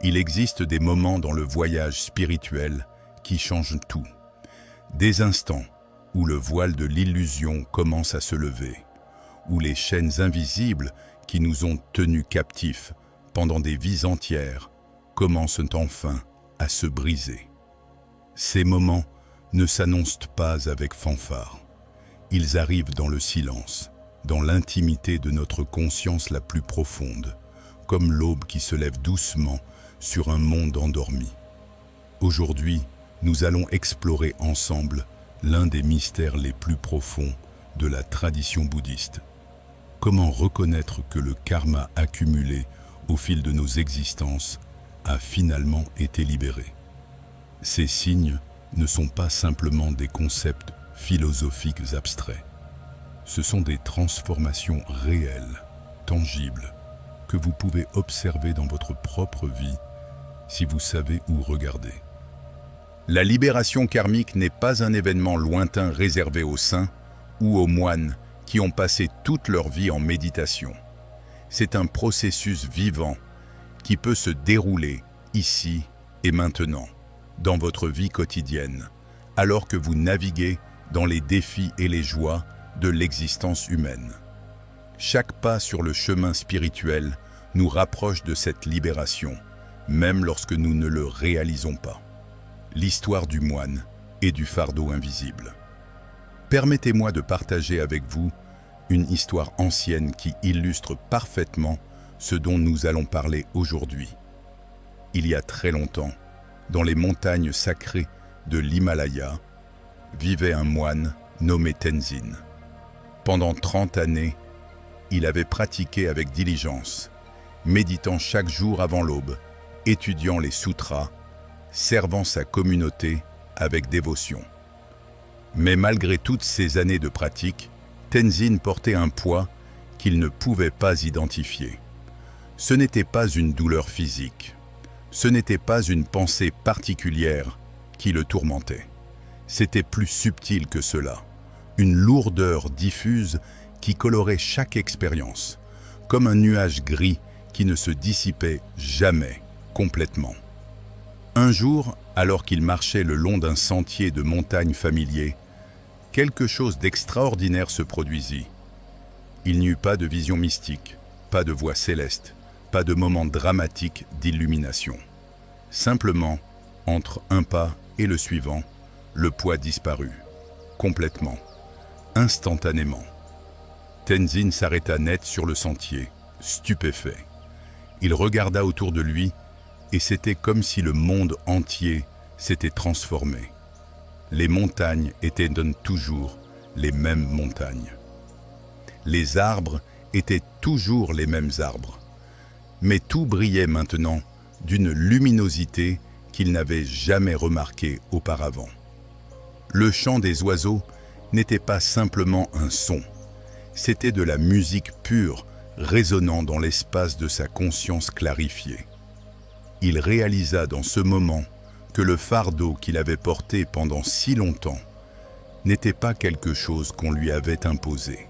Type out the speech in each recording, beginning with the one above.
Il existe des moments dans le voyage spirituel qui changent tout. Des instants où le voile de l'illusion commence à se lever, où les chaînes invisibles qui nous ont tenus captifs pendant des vies entières commencent enfin à se briser. Ces moments ne s'annoncent pas avec fanfare. Ils arrivent dans le silence, dans l'intimité de notre conscience la plus profonde, comme l'aube qui se lève doucement sur un monde endormi. Aujourd'hui, nous allons explorer ensemble l'un des mystères les plus profonds de la tradition bouddhiste. Comment reconnaître que le karma accumulé au fil de nos existences a finalement été libéré? Ces signes ne sont pas simplement des concepts philosophiques abstraits. Ce sont des transformations réelles, tangibles, que vous pouvez observer dans votre propre vie si vous savez où regarder. La libération karmique n'est pas un événement lointain réservé aux saints ou aux moines qui ont passé toute leur vie en méditation. C'est un processus vivant qui peut se dérouler ici et maintenant, dans votre vie quotidienne, alors que vous naviguez dans les défis et les joies de l'existence humaine. Chaque pas sur le chemin spirituel nous rapproche de cette libération, même lorsque nous ne le réalisons pas. L'histoire du moine et du fardeau invisible. Permettez-moi de partager avec vous une histoire ancienne qui illustre parfaitement ce dont nous allons parler aujourd'hui. Il y a très longtemps, dans les montagnes sacrées de l'Himalaya, vivait un moine nommé Tenzin. Pendant 30 années, il avait pratiqué avec diligence, méditant chaque jour avant l'aube, étudiant les sutras, servant sa communauté avec dévotion. Mais malgré toutes ces années de pratique, Tenzin portait un poids qu'il ne pouvait pas identifier. Ce n'était pas une douleur physique, ce n'était pas une pensée particulière qui le tourmentait. C'était plus subtil que cela, une lourdeur diffuse qui colorait chaque expérience, comme un nuage gris qui ne se dissipait jamais complètement. Un jour, alors qu'il marchait le long d'un sentier de montagne familier, quelque chose d'extraordinaire se produisit. Il n'y eut pas de vision mystique, pas de voix céleste, pas de moment dramatique d'illumination. Simplement, entre un pas et le suivant, le poids disparut, complètement, instantanément. Tenzin s'arrêta net sur le sentier, stupéfait. Il regarda autour de lui, et c'était comme si le monde entier s'était transformé. Les montagnes étaient toujours les mêmes montagnes. Les arbres étaient toujours les mêmes arbres. Mais tout brillait maintenant d'une luminosité qu'il n'avait jamais remarquée auparavant. Le chant des oiseaux n'était pas simplement un son, c'était de la musique pure résonnant dans l'espace de sa conscience clarifiée. Il réalisa dans ce moment que le fardeau qu'il avait porté pendant si longtemps n'était pas quelque chose qu'on lui avait imposé.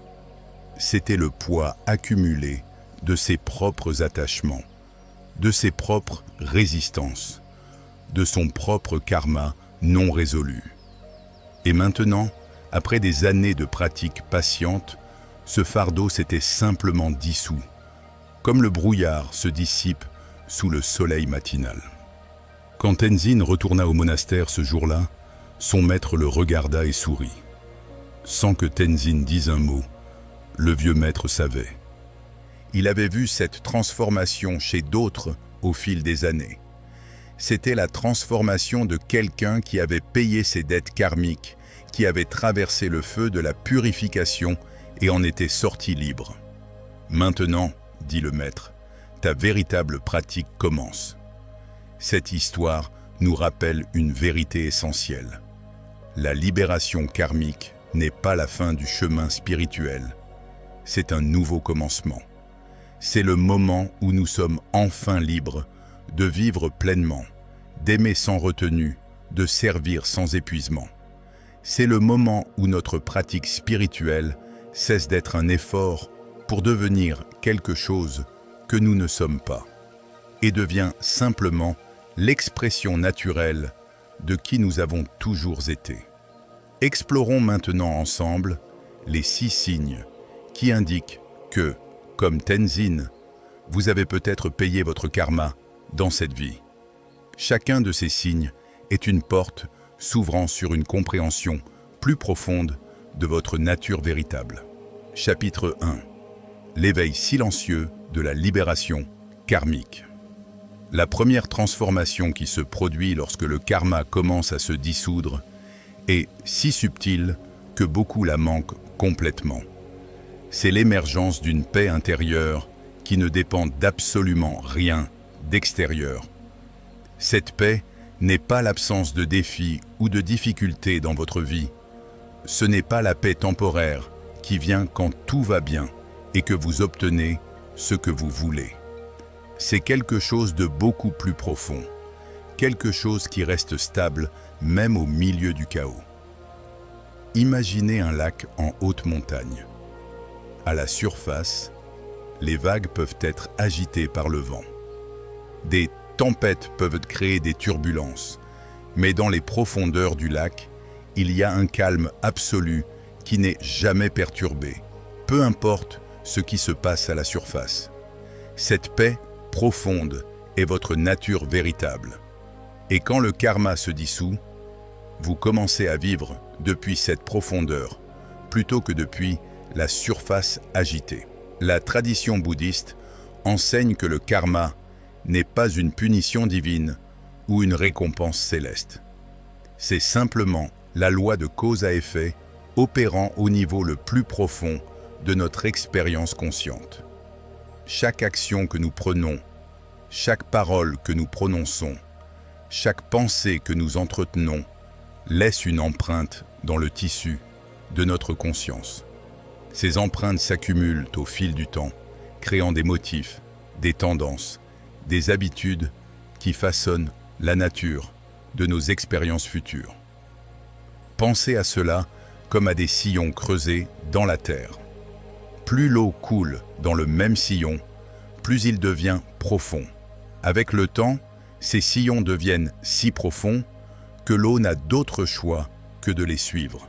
C'était le poids accumulé de ses propres attachements, de ses propres résistances, de son propre karma non résolu. Et maintenant, après des années de pratique patiente, ce fardeau s'était simplement dissous, comme le brouillard se dissipe sous le soleil matinal. Quand Tenzin retourna au monastère ce jour-là, son maître le regarda et sourit. Sans que Tenzin dise un mot, le vieux maître savait. Il avait vu cette transformation chez d'autres au fil des années. C'était la transformation de quelqu'un qui avait payé ses dettes karmiques, qui avait traversé le feu de la purification et en était sorti libre. « Maintenant, dit le maître, ta véritable pratique commence. » Cette histoire nous rappelle une vérité essentielle. La libération karmique n'est pas la fin du chemin spirituel. C'est un nouveau commencement. C'est le moment où nous sommes enfin libres de vivre pleinement, d'aimer sans retenue, de servir sans épuisement. C'est le moment où notre pratique spirituelle cesse d'être un effort pour devenir quelque chose que nous ne sommes pas. et devient simplement l'expression naturelle de qui nous avons toujours été. Explorons maintenant ensemble les 6 signes qui indiquent que, comme Tenzin, vous avez peut-être payé votre karma dans cette vie. Chacun de ces signes est une porte s'ouvrant sur une compréhension plus profonde de votre nature véritable. Chapitre 1. L'éveil silencieux de la libération karmique. La première transformation qui se produit lorsque le karma commence à se dissoudre est si subtile que beaucoup la manquent complètement. C'est l'émergence d'une paix intérieure qui ne dépend d'absolument rien d'extérieur. Cette paix n'est pas l'absence de défis ou de difficultés dans votre vie. Ce n'est pas la paix temporaire qui vient quand tout va bien et que vous obtenez ce que vous voulez. C'est quelque chose de beaucoup plus profond, quelque chose qui reste stable même au milieu du chaos. Imaginez un lac en haute montagne. À la surface, les vagues peuvent être agitées par le vent. Des tempêtes peuvent créer des turbulences, mais dans les profondeurs du lac, il y a un calme absolu qui n'est jamais perturbé, peu importe ce qui se passe à la surface. Cette paix profonde est votre nature véritable. Et quand le karma se dissout, vous commencez à vivre depuis cette profondeur, plutôt que depuis la surface agitée. La tradition bouddhiste enseigne que le karma n'est pas une punition divine ou une récompense céleste. C'est simplement la loi de cause à effet opérant au niveau le plus profond de notre expérience consciente. Chaque action que nous prenons, chaque parole que nous prononçons, chaque pensée que nous entretenons laisse une empreinte dans le tissu de notre conscience. Ces empreintes s'accumulent au fil du temps, créant des motifs, des tendances, des habitudes qui façonnent la nature de nos expériences futures. Pensez à cela comme à des sillons creusés dans la terre. Plus l'eau coule dans le même sillon, plus il devient profond. Avec le temps, ces sillons deviennent si profonds que l'eau n'a d'autre choix que de les suivre.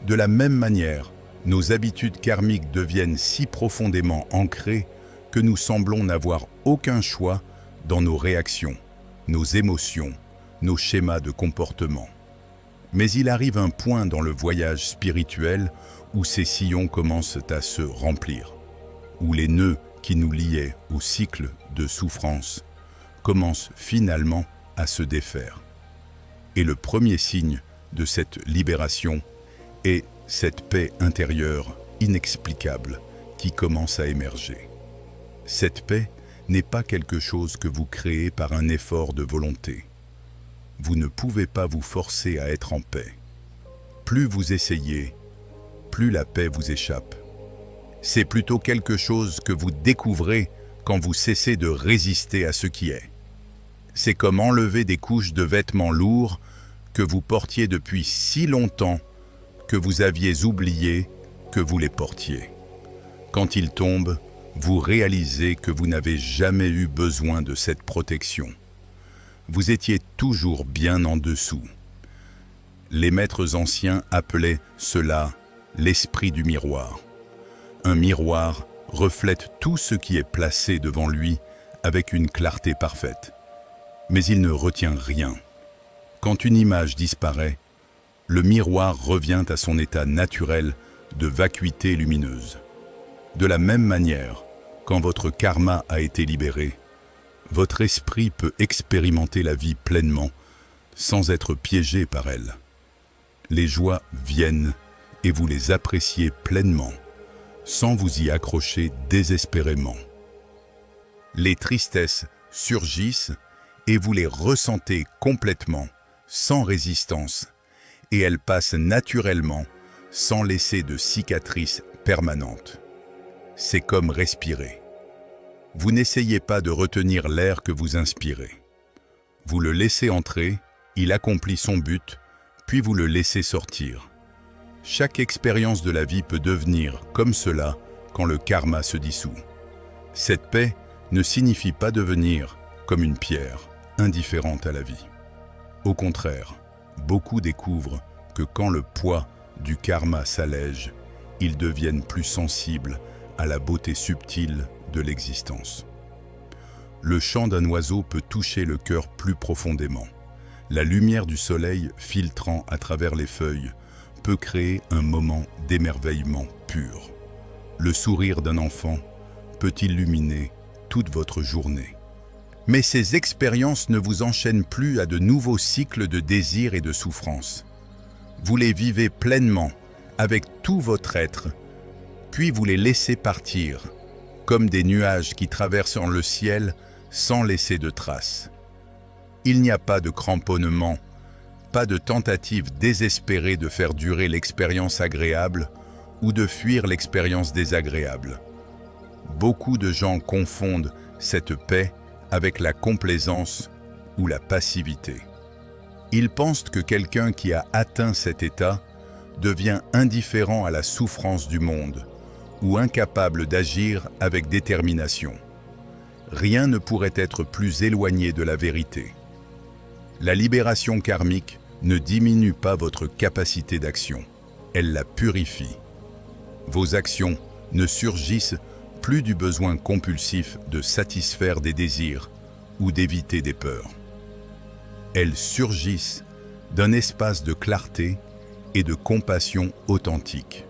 De la même manière, nos habitudes karmiques deviennent si profondément ancrées que nous semblons n'avoir aucun choix dans nos réactions, nos émotions, nos schémas de comportement. Mais il arrive un point dans le voyage spirituel où ces sillons commencent à se remplir, où les nœuds qui nous liaient au cycle de souffrance commencent finalement à se défaire. Et le premier signe de cette libération est cette paix intérieure inexplicable qui commence à émerger. Cette paix n'est pas quelque chose que vous créez par un effort de volonté. Vous ne pouvez pas vous forcer à être en paix. Plus vous essayez, plus la paix vous échappe. C'est plutôt quelque chose que vous découvrez quand vous cessez de résister à ce qui est. C'est comme enlever des couches de vêtements lourds que vous portiez depuis si longtemps que vous aviez oublié que vous les portiez. Quand ils tombent, vous réalisez que vous n'avez jamais eu besoin de cette protection. Vous étiez toujours bien en dessous. Les maîtres anciens appelaient cela l'esprit du miroir. Un miroir reflète tout ce qui est placé devant lui avec une clarté parfaite. Mais il ne retient rien. Quand une image disparaît, le miroir revient à son état naturel de vacuité lumineuse. De la même manière, quand votre karma a été libéré, votre esprit peut expérimenter la vie pleinement, sans être piégé par elle. Les joies viennent et vous les appréciez pleinement, sans vous y accrocher désespérément. Les tristesses surgissent et vous les ressentez complètement, sans résistance, et elles passent naturellement, sans laisser de cicatrices permanentes. C'est comme respirer. Vous n'essayez pas de retenir l'air que vous inspirez. Vous le laissez entrer, il accomplit son but, puis vous le laissez sortir. Chaque expérience de la vie peut devenir comme cela quand le karma se dissout. Cette paix ne signifie pas devenir comme une pierre, indifférente à la vie. Au contraire, beaucoup découvrent que quand le poids du karma s'allège, ils deviennent plus sensibles à la beauté subtile de l'existence. Le chant d'un oiseau peut toucher le cœur plus profondément. La lumière du soleil filtrant à travers les feuilles peut créer un moment d'émerveillement pur. Le sourire d'un enfant peut illuminer toute votre journée. Mais ces expériences ne vous enchaînent plus à de nouveaux cycles de désir et de souffrance. Vous les vivez pleinement, avec tout votre être, puis vous les laissez partir, comme des nuages qui traversent le ciel sans laisser de traces. Il n'y a pas de cramponnement, pas de tentative désespérée de faire durer l'expérience agréable ou de fuir l'expérience désagréable. Beaucoup de gens confondent cette paix avec la complaisance ou la passivité. Ils pensent que quelqu'un qui a atteint cet état devient indifférent à la souffrance du monde ou incapable d'agir avec détermination. Rien ne pourrait être plus éloigné de la vérité. La libération karmique ne diminue pas votre capacité d'action, elle la purifie. Vos actions ne surgissent plus du besoin compulsif de satisfaire des désirs ou d'éviter des peurs. Elles surgissent d'un espace de clarté et de compassion authentique.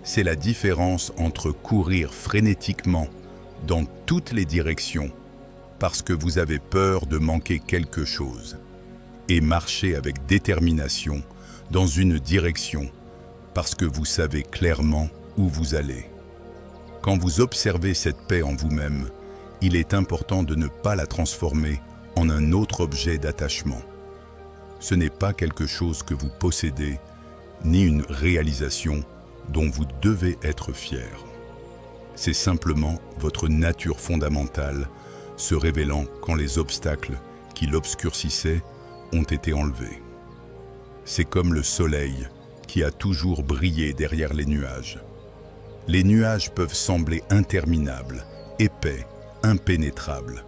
C'est la différence entre courir frénétiquement dans toutes les directions parce que vous avez peur de manquer quelque chose et marcher avec détermination dans une direction parce que vous savez clairement où vous allez. Quand vous observez cette paix en vous-même, il est important de ne pas la transformer en un autre objet d'attachement. Ce n'est pas quelque chose que vous possédez, ni une réalisation dont vous devez être fier. C'est simplement votre nature fondamentale se révélant quand les obstacles qui l'obscurcissaient ont été enlevés. C'est comme le soleil qui a toujours brillé derrière les nuages. Les nuages peuvent sembler interminables, épais, impénétrables.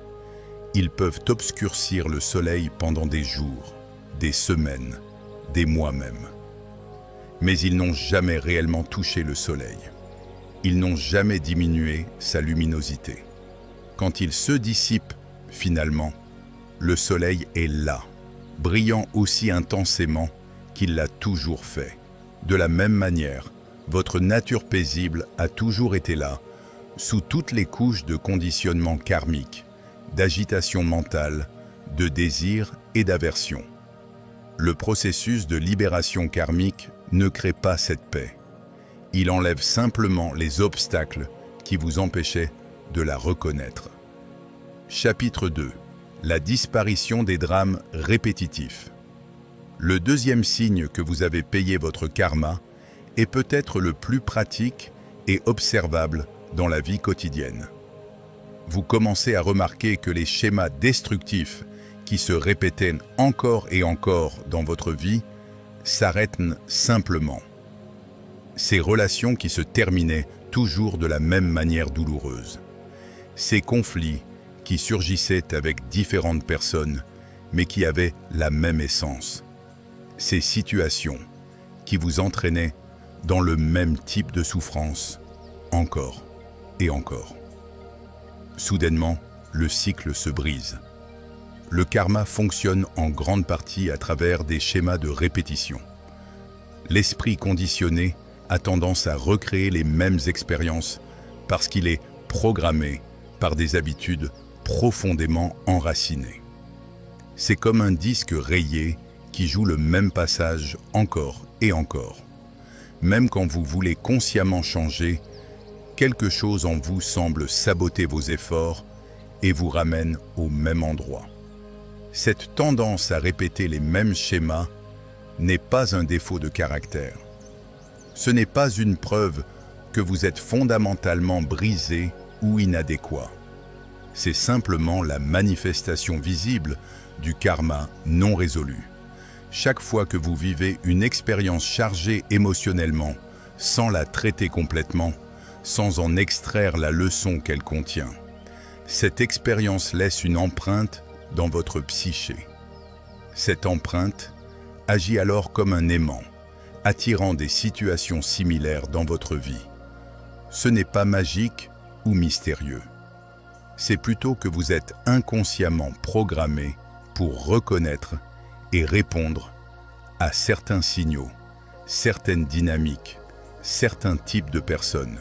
Ils peuvent obscurcir le soleil pendant des jours, des semaines, des mois même. Mais ils n'ont jamais réellement touché le soleil. Ils n'ont jamais diminué sa luminosité. Quand il se dissipe, finalement, le soleil est là, brillant aussi intensément qu'il l'a toujours fait. De la même manière, votre nature paisible a toujours été là, sous toutes les couches de conditionnement karmique, d'agitation mentale, de désir et d'aversion. Le processus de libération karmique ne crée pas cette paix. Il enlève simplement les obstacles qui vous empêchaient de la reconnaître. Chapitre 2. La disparition des drames répétitifs. Le deuxième signe que vous avez payé votre karma est peut-être le plus pratique et observable dans la vie quotidienne. Vous commencez à remarquer que les schémas destructifs qui se répétaient encore et encore dans votre vie s'arrêtent simplement. Ces relations qui se terminaient toujours de la même manière douloureuse. Ces conflits qui surgissaient avec différentes personnes, mais qui avaient la même essence. Ces situations qui vous entraînaient dans le même type de souffrance, encore et encore. Soudainement, le cycle se brise. Le karma fonctionne en grande partie à travers des schémas de répétition. L'esprit conditionné a tendance à recréer les mêmes expériences parce qu'il est programmé par des habitudes profondément enracinées. C'est comme un disque rayé qui joue le même passage encore et encore. Même quand vous voulez consciemment changer, quelque chose en vous semble saboter vos efforts et vous ramène au même endroit. Cette tendance à répéter les mêmes schémas n'est pas un défaut de caractère. Ce n'est pas une preuve que vous êtes fondamentalement brisé ou inadéquat. C'est simplement la manifestation visible du karma non résolu. Chaque fois que vous vivez une expérience chargée émotionnellement, sans la traiter complètement, sans en extraire la leçon qu'elle contient, Cette expérience laisse une empreinte dans votre psyché. Cette empreinte agit alors comme un aimant, attirant des situations similaires dans votre vie. Ce n'est pas magique ou mystérieux. C'est plutôt que vous êtes inconsciemment programmé pour reconnaître et répondre à certains signaux, certaines dynamiques, certains types de personnes.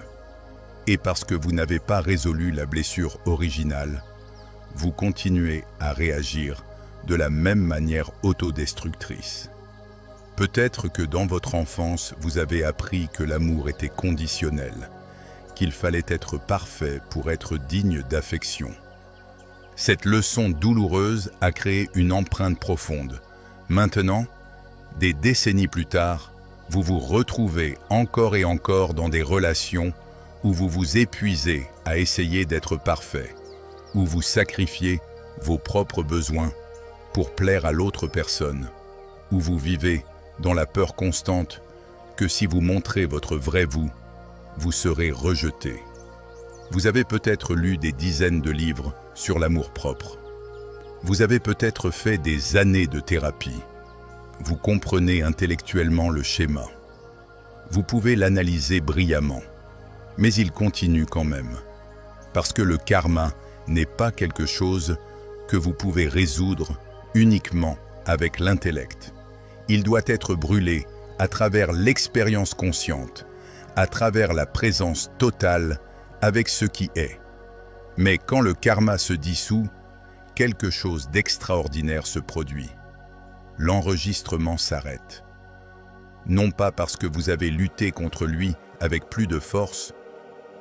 Et parce que vous n'avez pas résolu la blessure originale, vous continuez à réagir de la même manière autodestructrice. Peut-être que dans votre enfance, vous avez appris que l'amour était conditionnel, qu'il fallait être parfait pour être digne d'affection. Cette leçon douloureuse a créé une empreinte profonde. Maintenant, des décennies plus tard, vous vous retrouvez encore et encore dans des relations où vous vous épuisez à essayer d'être parfait, où vous sacrifiez vos propres besoins pour plaire à l'autre personne, où vous vivez dans la peur constante que si vous montrez votre vrai vous, vous serez rejeté. Vous avez peut-être lu des dizaines de livres sur l'amour-propre. Vous avez peut-être fait des années de thérapie. Vous comprenez intellectuellement le schéma. Vous pouvez l'analyser brillamment, mais il continue quand même. Parce que le karma n'est pas quelque chose que vous pouvez résoudre uniquement avec l'intellect. Il doit être brûlé à travers l'expérience consciente, à travers la présence totale avec ce qui est. Mais quand le karma se dissout, quelque chose d'extraordinaire se produit. L'enregistrement s'arrête. Non pas parce que vous avez lutté contre lui avec plus de force,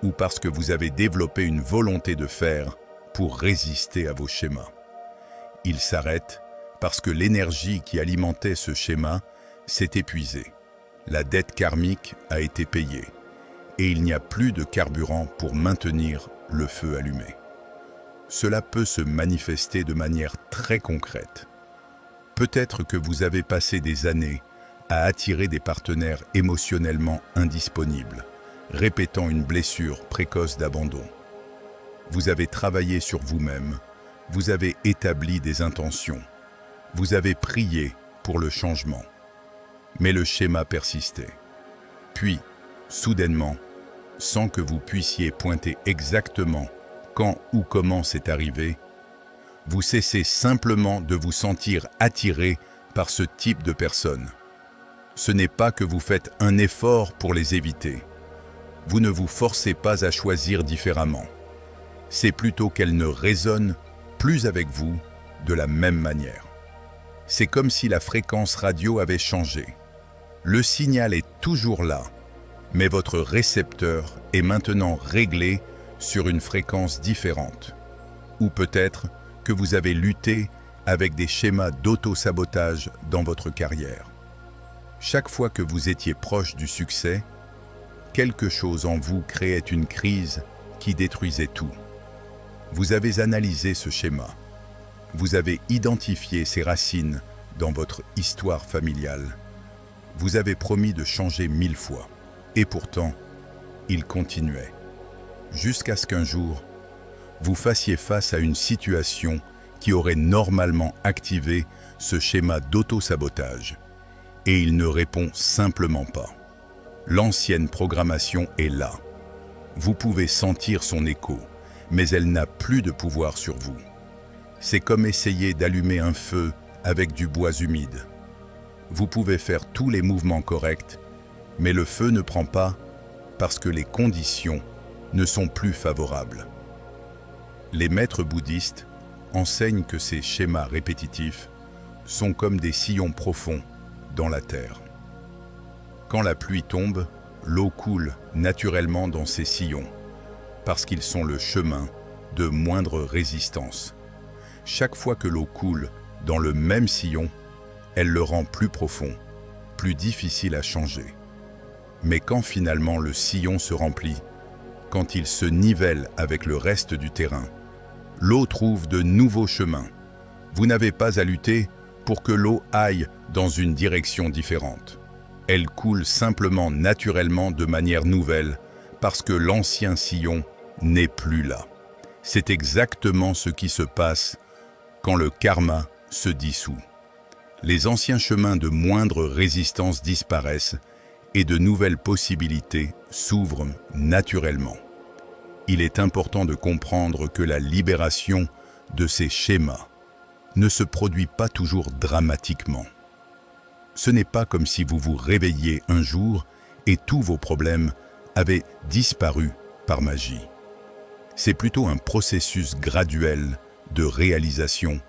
ou parce que vous avez développé une volonté de fer pour résister à vos schémas. Il s'arrête parce que l'énergie qui alimentait ce schéma s'est épuisée. La dette karmique a été payée et il n'y a plus de carburant pour maintenir le feu allumé. Cela peut se manifester de manière très concrète. Peut-être que vous avez passé des années à attirer des partenaires émotionnellement indisponibles, répétant une blessure précoce d'abandon. Vous avez travaillé sur vous-même, vous avez établi des intentions, vous avez prié pour le changement. Mais le schéma persistait. Puis, soudainement, sans que vous puissiez pointer exactement quand ou comment c'est arrivé, vous cessez simplement de vous sentir attiré par ce type de personnes. Ce n'est pas que vous faites un effort pour les éviter. Vous ne vous forcez pas à choisir différemment. C'est plutôt qu'elles ne résonnent plus avec vous de la même manière. C'est comme si la fréquence radio avait changé. Le signal est toujours là, mais votre récepteur est maintenant réglé sur une fréquence différente. Ou peut-être que vous avez lutté avec des schémas d'auto-sabotage dans votre carrière. Chaque fois que vous étiez proche du succès, quelque chose en vous créait une crise qui détruisait tout. Vous avez analysé ce schéma. Vous avez identifié ses racines dans votre histoire familiale. Vous avez promis de changer 1000 fois. Et pourtant, il continuait. Jusqu'à ce qu'un jour, vous fassiez face à une situation qui aurait normalement activé ce schéma d'auto-sabotage. Et il ne répond simplement pas. L'ancienne programmation est là. Vous pouvez sentir son écho, mais elle n'a plus de pouvoir sur vous. C'est comme essayer d'allumer un feu avec du bois humide. Vous pouvez faire tous les mouvements corrects, mais le feu ne prend pas parce que les conditions ne sont plus favorables. Les maîtres bouddhistes enseignent que ces schémas répétitifs sont comme des sillons profonds dans la terre. Quand la pluie tombe, l'eau coule naturellement dans ces sillons, parce qu'ils sont le chemin de moindre résistance. Chaque fois que l'eau coule dans le même sillon, elle le rend plus profond, plus difficile à changer. Mais quand finalement le sillon se remplit, quand il se nivelle avec le reste du terrain, l'eau trouve de nouveaux chemins. Vous n'avez pas à lutter pour que l'eau aille dans une direction différente. Elle coule simplement naturellement de manière nouvelle parce que l'ancien sillon n'est plus là. C'est exactement ce qui se passe quand le karma se dissout. Les anciens chemins de moindre résistance disparaissent et de nouvelles possibilités s'ouvrent naturellement. Il est important de comprendre que la libération de ces schémas ne se produit pas toujours dramatiquement. Ce n'est pas comme si vous vous réveilliez un jour et tous vos problèmes avaient disparu par magie. C'est plutôt un processus graduel de réalisation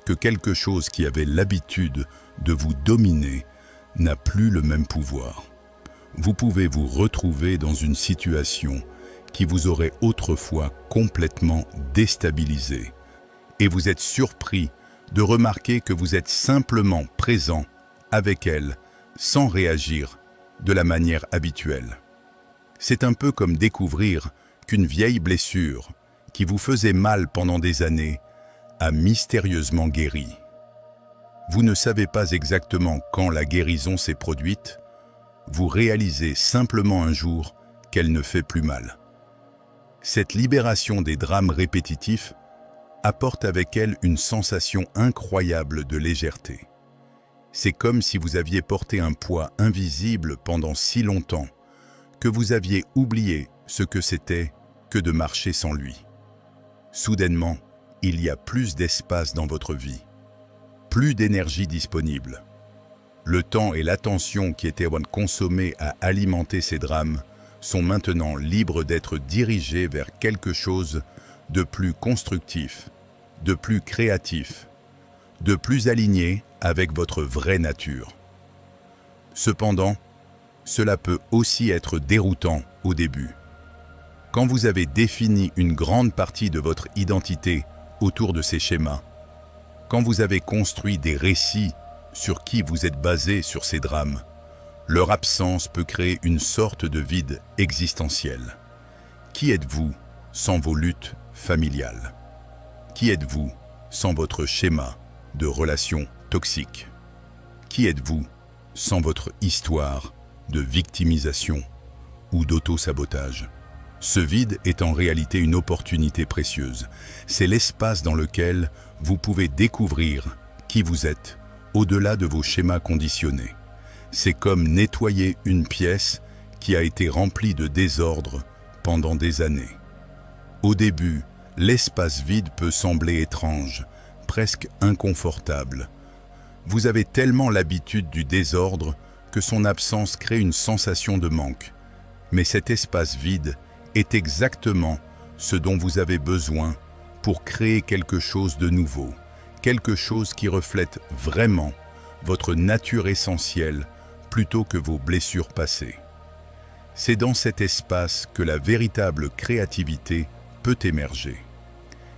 que quelque chose qui avait l'habitude de vous dominer n'a plus le même pouvoir. Vous pouvez vous retrouver dans une situation qui vous aurait autrefois complètement déstabilisé et vous êtes surpris de remarquer que vous êtes simplement présent avec elle sans réagir de la manière habituelle. C'est un peu comme découvrir qu'une vieille blessure qui vous faisait mal pendant des années a mystérieusement guéri. Vous ne savez pas exactement quand la guérison s'est produite, vous réalisez simplement un jour qu'elle ne fait plus mal. Cette libération des drames répétitifs apporte avec elle une sensation incroyable de légèreté. C'est comme si vous aviez porté un poids invisible pendant si longtemps que vous aviez oublié ce que c'était que de marcher sans lui. Soudainement, il y a plus d'espace dans votre vie, plus d'énergie disponible. Le temps et l'attention qui étaient consommés à alimenter ces drames sont maintenant libres d'être dirigés vers quelque chose de plus constructif, de plus créatif, de plus aligné avec votre vraie nature. Cependant, cela peut aussi être déroutant au début. Quand vous avez défini une grande partie de votre identité autour de ces schémas, quand vous avez construit des récits sur qui vous êtes basé sur ces drames, leur absence peut créer une sorte de vide existentiel. Qui êtes-vous sans vos luttes familiales? Qui êtes-vous sans votre schéma de relations toxiques? Qui êtes-vous sans votre histoire de victimisation ou d'auto-sabotage? Ce vide est en réalité une opportunité précieuse. C'est l'espace dans lequel vous pouvez découvrir qui vous êtes au-delà de vos schémas conditionnés. C'est comme nettoyer une pièce qui a été remplie de désordre pendant des années. Au début, l'espace vide peut sembler étrange, presque inconfortable. Vous avez tellement l'habitude du désordre que son absence crée une sensation de manque. Mais cet espace vide est exactement ce dont vous avez besoin pour créer quelque chose de nouveau, quelque chose qui reflète vraiment votre nature essentielle plutôt que vos blessures passées. C'est dans cet espace que la véritable créativité peut émerger.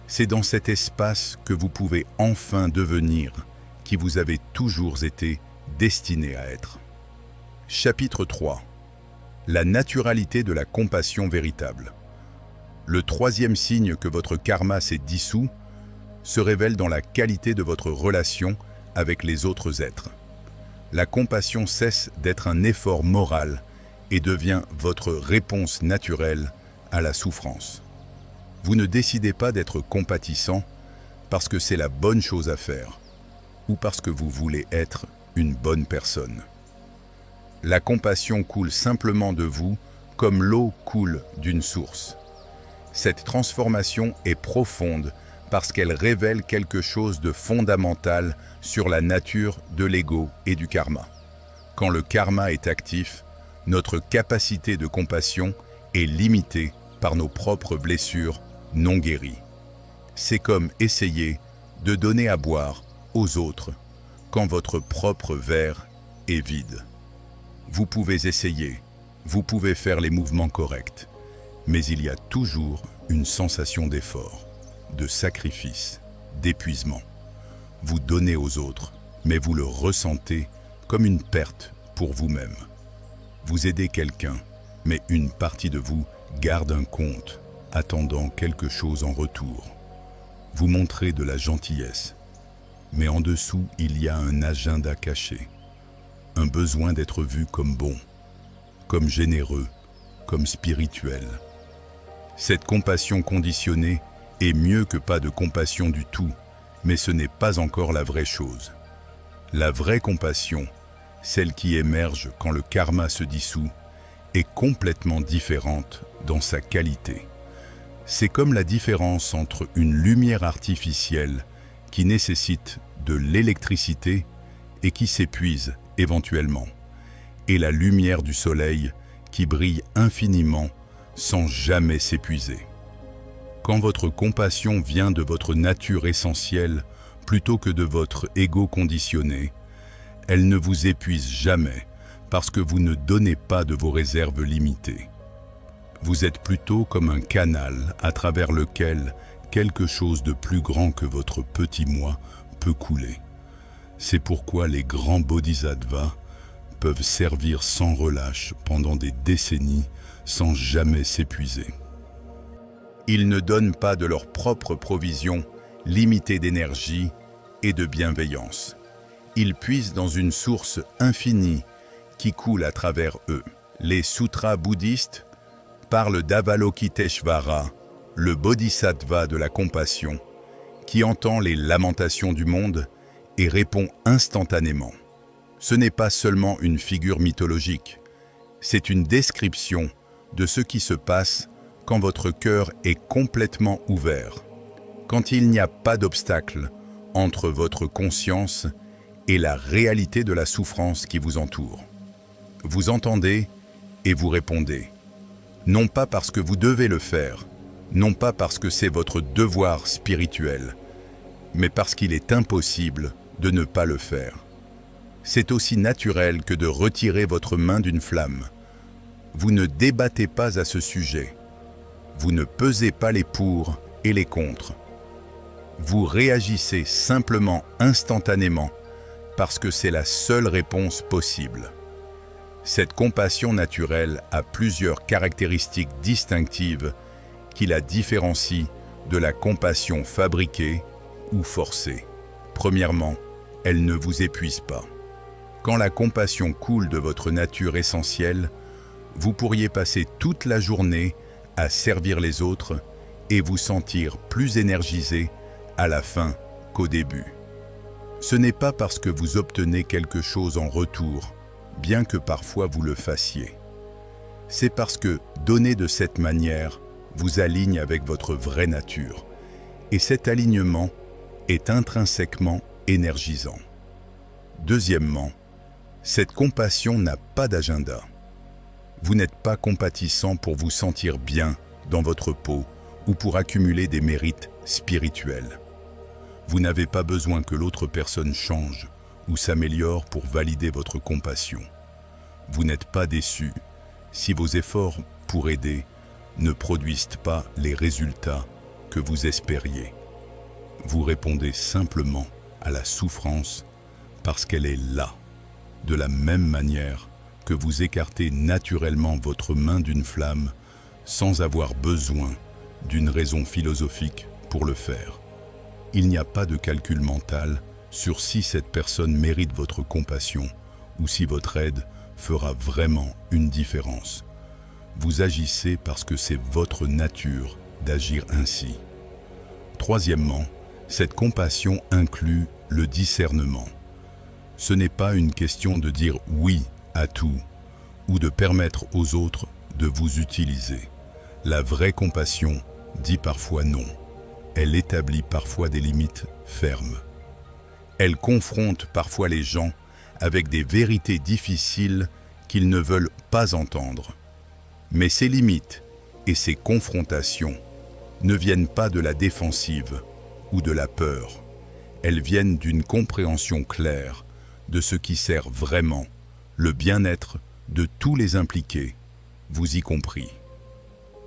C'est dans cet espace que vous pouvez enfin devenir qui vous avez toujours été destiné à être. Chapitre 3. La naturalité de la compassion véritable. Le troisième signe que votre karma s'est dissous se révèle dans la qualité de votre relation avec les autres êtres. La compassion cesse d'être un effort moral et devient votre réponse naturelle à la souffrance. Vous ne décidez pas d'être compatissant parce que c'est la bonne chose à faire ou parce que vous voulez être une bonne personne. La compassion coule simplement de vous comme l'eau coule d'une source. Cette transformation est profonde parce qu'elle révèle quelque chose de fondamental sur la nature de l'ego et du karma. Quand le karma est actif, notre capacité de compassion est limitée par nos propres blessures non guéries. C'est comme essayer de donner à boire aux autres quand votre propre verre est vide. Vous pouvez essayer, vous pouvez faire les mouvements corrects, mais il y a toujours une sensation d'effort, de sacrifice, d'épuisement. Vous donnez aux autres, mais vous le ressentez comme une perte pour vous-même. Vous aidez quelqu'un, mais une partie de vous garde un compte, attendant quelque chose en retour. Vous montrez de la gentillesse, mais en dessous, il y a un agenda caché, un besoin d'être vu comme bon, comme généreux, comme spirituel. Cette compassion conditionnée est mieux que pas de compassion du tout, mais ce n'est pas encore la vraie chose. La vraie compassion, celle qui émerge quand le karma se dissout, est complètement différente dans sa qualité. C'est comme la différence entre une lumière artificielle qui nécessite de l'électricité et qui s'épuise éventuellement, et la lumière du soleil qui brille infiniment sans jamais s'épuiser. Quand votre compassion vient de votre nature essentielle plutôt que de votre ego conditionné, elle ne vous épuise jamais parce que vous ne donnez pas de vos réserves limitées. Vous êtes plutôt comme un canal à travers lequel quelque chose de plus grand que votre petit moi peut couler. C'est pourquoi les grands bodhisattvas peuvent servir sans relâche pendant des décennies sans jamais s'épuiser. Ils ne donnent pas de leur propre provision limitée d'énergie et de bienveillance. Ils puisent dans une source infinie qui coule à travers eux. Les sutras bouddhistes parlent d'Avalokiteshvara, le bodhisattva de la compassion, qui entend les lamentations du monde et répond instantanément. Ce n'est pas seulement une figure mythologique, c'est une description de ce qui se passe quand votre cœur est complètement ouvert, quand il n'y a pas d'obstacle entre votre conscience et la réalité de la souffrance qui vous entoure. Vous entendez et vous répondez, non pas parce que vous devez le faire, non pas parce que c'est votre devoir spirituel, mais parce qu'il est impossible de ne pas le faire. C'est aussi naturel que de retirer votre main d'une flamme. Vous ne débattez pas à ce sujet. Vous ne pesez pas les pour et les contre. Vous réagissez simplement instantanément parce que c'est la seule réponse possible. Cette compassion naturelle a plusieurs caractéristiques distinctives qui la différencient de la compassion fabriquée ou forcée. Premièrement, elle ne vous épuise pas. Quand la compassion coule de votre nature essentielle, vous pourriez passer toute la journée à servir les autres et vous sentir plus énergisé à la fin qu'au début. Ce n'est pas parce que vous obtenez quelque chose en retour, bien que parfois vous le fassiez. C'est parce que donner de cette manière vous aligne avec votre vraie nature, et cet alignement est intrinsèquement énergisant. Deuxièmement, cette compassion n'a pas d'agenda. Vous n'êtes pas compatissant pour vous sentir bien dans votre peau ou pour accumuler des mérites spirituels. Vous n'avez pas besoin que l'autre personne change ou s'améliore pour valider votre compassion. Vous n'êtes pas déçu si vos efforts pour aider ne produisent pas les résultats que vous espériez. Vous répondez simplement à la souffrance parce qu'elle est là, de la même manière que vous écartez naturellement votre main d'une flamme sans avoir besoin d'une raison philosophique pour le faire. Il n'y a pas de calcul mental sur si cette personne mérite votre compassion ou si votre aide fera vraiment une différence. Vous agissez parce que c'est votre nature d'agir ainsi. Troisièmement, cette compassion inclut le discernement. Ce n'est pas une question de dire oui à tout ou de permettre aux autres de vous utiliser. La vraie compassion dit parfois non. Elle établit parfois des limites fermes. Elle confronte parfois les gens avec des vérités difficiles qu'ils ne veulent pas entendre. Mais ces limites et ces confrontations ne viennent pas de la défensive ou de la peur. Elles viennent d'une compréhension claire de ce qui sert vraiment le bien-être de tous les impliqués, vous y compris.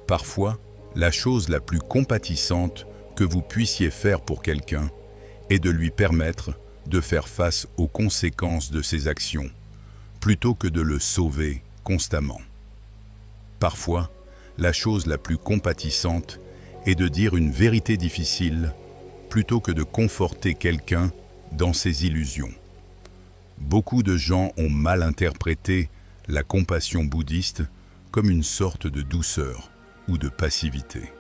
Parfois, la chose la plus compatissante que vous puissiez faire pour quelqu'un est de lui permettre de faire face aux conséquences de ses actions, plutôt que de le sauver constamment. Parfois, la chose la plus compatissante est de dire une vérité difficile, plutôt que de conforter quelqu'un dans ses illusions. Beaucoup de gens ont mal interprété la compassion bouddhiste comme une sorte de douceur ou de passivité.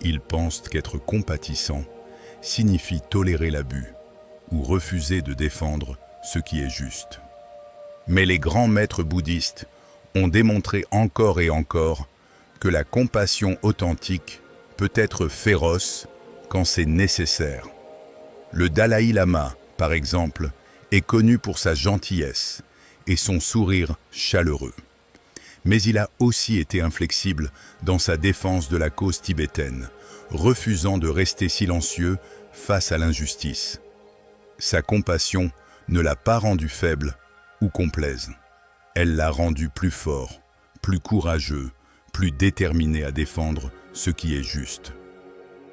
Ils pensent qu'être compatissant signifie tolérer l'abus ou refuser de défendre ce qui est juste. Mais les grands maîtres bouddhistes ont démontré encore et encore que la compassion authentique peut être féroce quand c'est nécessaire. Le Dalaï Lama, par exemple, est connu pour sa gentillesse et son sourire chaleureux. Mais il a aussi été inflexible dans sa défense de la cause tibétaine, refusant de rester silencieux face à l'injustice. Sa compassion ne l'a pas rendu faible ou complaise. Elle l'a rendu plus fort, plus courageux, plus déterminé à défendre ce qui est juste.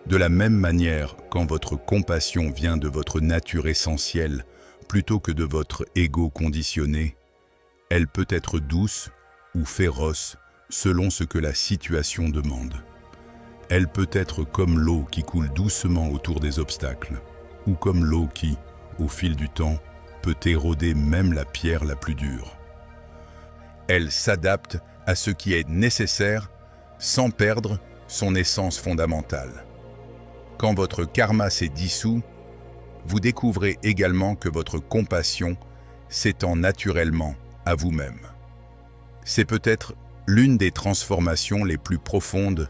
De la même manière, quand votre compassion vient de votre nature essentielle plutôt que de votre ego conditionné, elle peut être douce ou féroce selon ce que la situation demande. Elle peut être comme l'eau qui coule doucement autour des obstacles, ou comme l'eau qui, au fil du temps, peut éroder même la pierre la plus dure. Elle s'adapte à ce qui est nécessaire sans perdre son essence fondamentale. Quand votre karma s'est dissous, vous découvrez également que votre compassion s'étend naturellement à vous-même. C'est peut-être l'une des transformations les plus profondes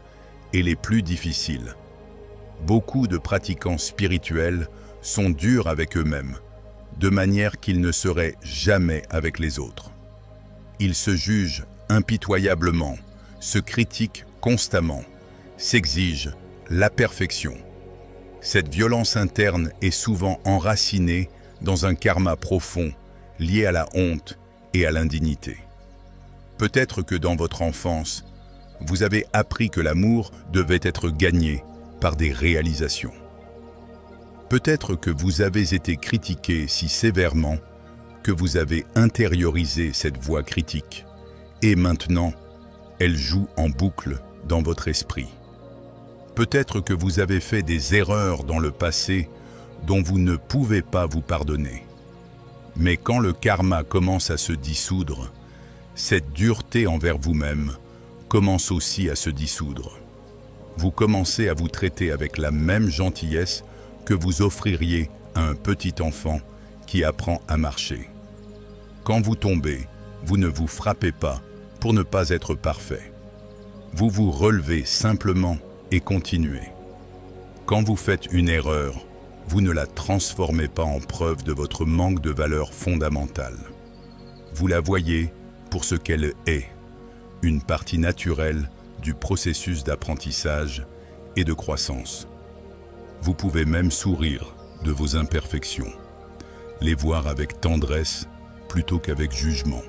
et les plus difficiles. Beaucoup de pratiquants spirituels sont durs avec eux-mêmes, de manière qu'ils ne seraient jamais avec les autres. Ils se jugent impitoyablement, se critiquent constamment, s'exigent la perfection. Cette violence interne est souvent enracinée dans un karma profond, lié à la honte et à l'indignité. Peut-être que dans votre enfance, vous avez appris que l'amour devait être gagné par des réalisations. Peut-être que vous avez été critiqué si sévèrement que vous avez intériorisé cette voix critique, et maintenant, elle joue en boucle dans votre esprit. Peut-être que vous avez fait des erreurs dans le passé dont vous ne pouvez pas vous pardonner. Mais quand le karma commence à se dissoudre, cette dureté envers vous-même commence aussi à se dissoudre. Vous commencez à vous traiter avec la même gentillesse que vous offririez à un petit enfant qui apprend à marcher. Quand vous tombez, vous ne vous frappez pas pour ne pas être parfait. Vous vous relevez simplement et continuez. Quand vous faites une erreur, vous ne la transformez pas en preuve de votre manque de valeur fondamentale. Vous la voyez pour ce qu'elle est, une partie naturelle du processus d'apprentissage et de croissance. Vous pouvez même sourire de vos imperfections, les voir avec tendresse plutôt qu'avec jugement.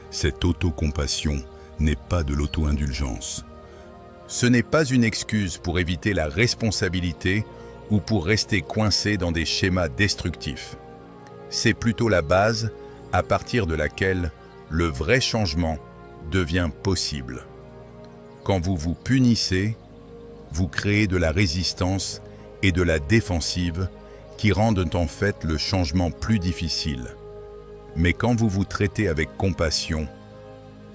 Cette autocompassion n'est pas de l'auto-indulgence. Ce n'est pas une excuse pour éviter la responsabilité ou pour rester coincé dans des schémas destructifs. C'est plutôt la base à partir de laquelle le vrai changement devient possible. Quand vous vous punissez, vous créez de la résistance et de la défensive qui rendent en fait le changement plus difficile. Mais quand vous vous traitez avec compassion,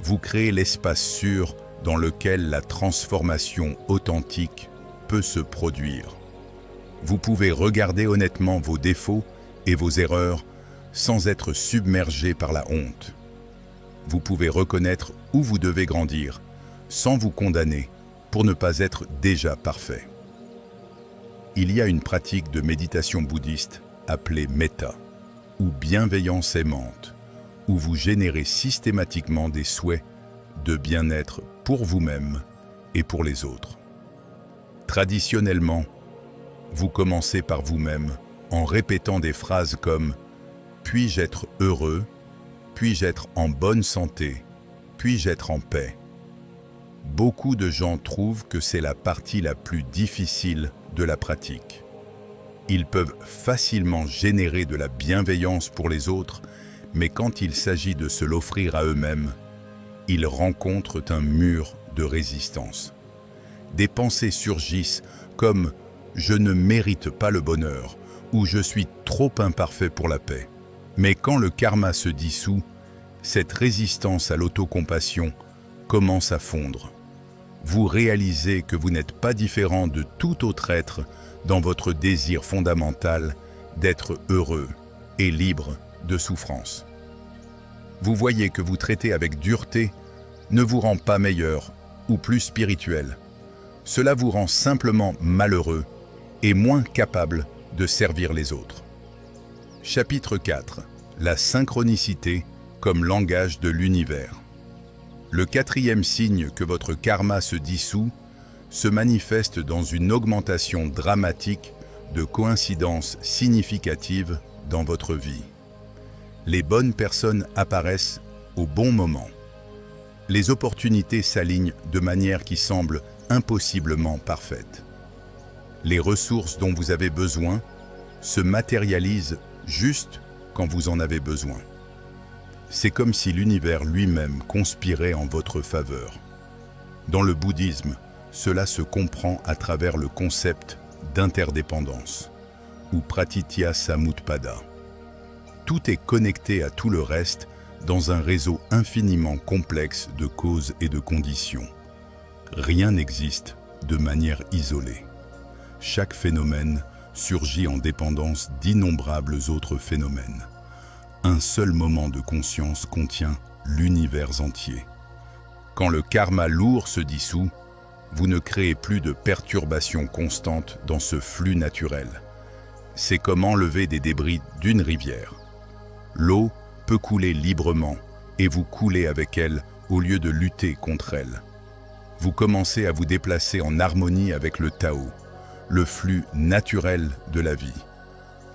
vous créez l'espace sûr dans lequel la transformation authentique peut se produire. Vous pouvez regarder honnêtement vos défauts et vos erreurs sans être submergé par la honte. Vous pouvez reconnaître où vous devez grandir sans vous condamner pour ne pas être déjà parfait. Il y a une pratique de méditation bouddhiste appelée metta, ou bienveillance aimante, où vous générez systématiquement des souhaits de bien-être pour vous-même et pour les autres. Traditionnellement, vous commencez par vous-même en répétant des phrases comme « puis-je être heureux ? Puis-je être en bonne santé ? Puis-je être en paix ?» Beaucoup de gens trouvent que c'est la partie la plus difficile de la pratique. Ils peuvent facilement générer de la bienveillance pour les autres, mais quand il s'agit de se l'offrir à eux-mêmes, ils rencontrent un mur de résistance. Des pensées surgissent comme « je ne mérite pas le bonheur » ou « je suis trop imparfait pour la paix ». Mais quand le karma se dissout, cette résistance à l'autocompassion commence à fondre. vous réalisez que vous n'êtes pas différent de tout autre être dans votre désir fondamental d'être heureux et libre de souffrance. Vous voyez que vous traiter avec dureté ne vous rend pas meilleur ou plus spirituel. Cela vous rend simplement malheureux et moins capable de servir les autres. Chapitre 4. La synchronicité comme langage de l'univers. Le 4e signe que votre karma se dissout se manifeste dans une augmentation dramatique de coïncidences significatives dans votre vie. Les bonnes personnes apparaissent au bon moment. Les opportunités s'alignent de manière qui semble impossiblement parfaite. Les ressources dont vous avez besoin se matérialisent juste quand vous en avez besoin. C'est comme si l'univers lui-même conspirait en votre faveur. Dans le bouddhisme, cela se comprend à travers le concept d'interdépendance, ou pratitya samutpada. Tout est connecté à tout le reste dans un réseau infiniment complexe de causes et de conditions. Rien n'existe de manière isolée. Chaque phénomène surgit en dépendance d'innombrables autres phénomènes. Un seul moment de conscience contient l'univers entier. Quand le karma lourd se dissout, vous ne créez plus de perturbations constantes dans ce flux naturel. C'est comme enlever des débris d'une rivière. L'eau peut couler librement et vous coulez avec elle au lieu de lutter contre elle. Vous commencez à vous déplacer en harmonie avec le Tao, le flux naturel de la vie,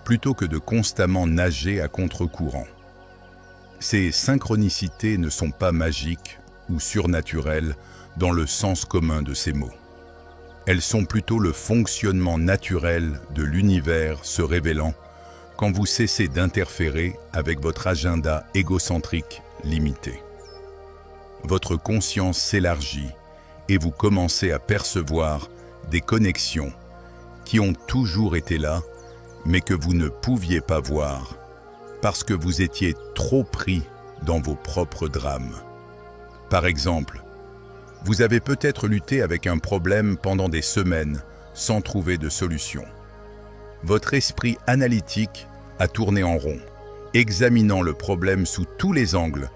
plutôt que de constamment nager à contre-courant. Ces synchronicités ne sont pas magiques ou surnaturelles dans le sens commun de ces mots. Elles sont plutôt le fonctionnement naturel de l'univers se révélant quand vous cessez d'interférer avec votre agenda égocentrique limité. Votre conscience s'élargit et vous commencez à percevoir des connexions qui ont toujours été là, mais que vous ne pouviez pas voir parce que vous étiez trop pris dans vos propres drames. Par exemple, vous avez peut-être lutté avec un problème pendant des semaines sans trouver de solution. Votre esprit analytique a tourné en rond, examinant le problème sous tous les angles,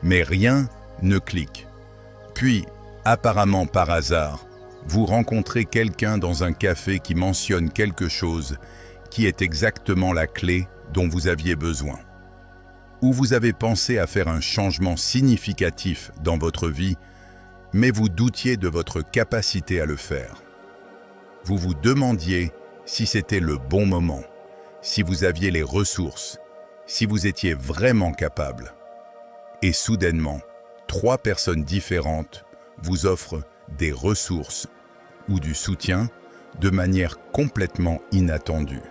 mais rien ne clique. Puis, apparemment par hasard, vous rencontrez quelqu'un dans un café qui mentionne quelque chose qui est exactement la clé dont vous aviez besoin. Ou vous avez pensé à faire un changement significatif dans votre vie, mais vous doutiez de votre capacité à le faire. Vous vous demandiez si c'était le bon moment, si vous aviez les ressources, si vous étiez vraiment capable. Et soudainement, 3 personnes différentes vous offrent des ressources ou du soutien de manière complètement inattendue,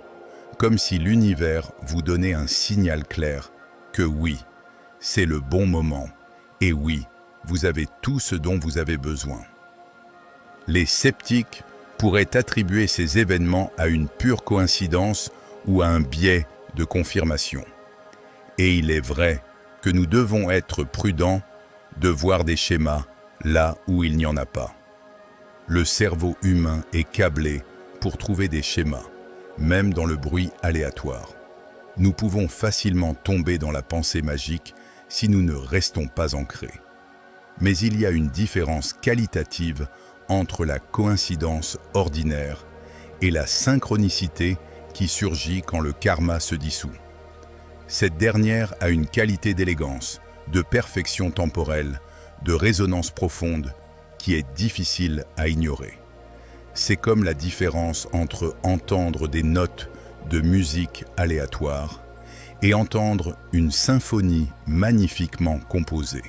comme si l'univers vous donnait un signal clair que oui, c'est le bon moment, et oui, vous avez tout ce dont vous avez besoin. Les sceptiques pourraient attribuer ces événements à une pure coïncidence ou à un biais de confirmation. Et il est vrai que nous devons être prudents de voir des schémas là où il n'y en a pas. Le cerveau humain est câblé pour trouver des schémas, même dans le bruit aléatoire. Nous pouvons facilement tomber dans la pensée magique si nous ne restons pas ancrés. Mais il y a une différence qualitative entre la coïncidence ordinaire et la synchronicité qui surgit quand le karma se dissout. Cette dernière a une qualité d'élégance, de perfection temporelle, de résonance profonde qui est difficile à ignorer. C'est comme la différence entre entendre des notes de musique aléatoire et entendre une symphonie magnifiquement composée.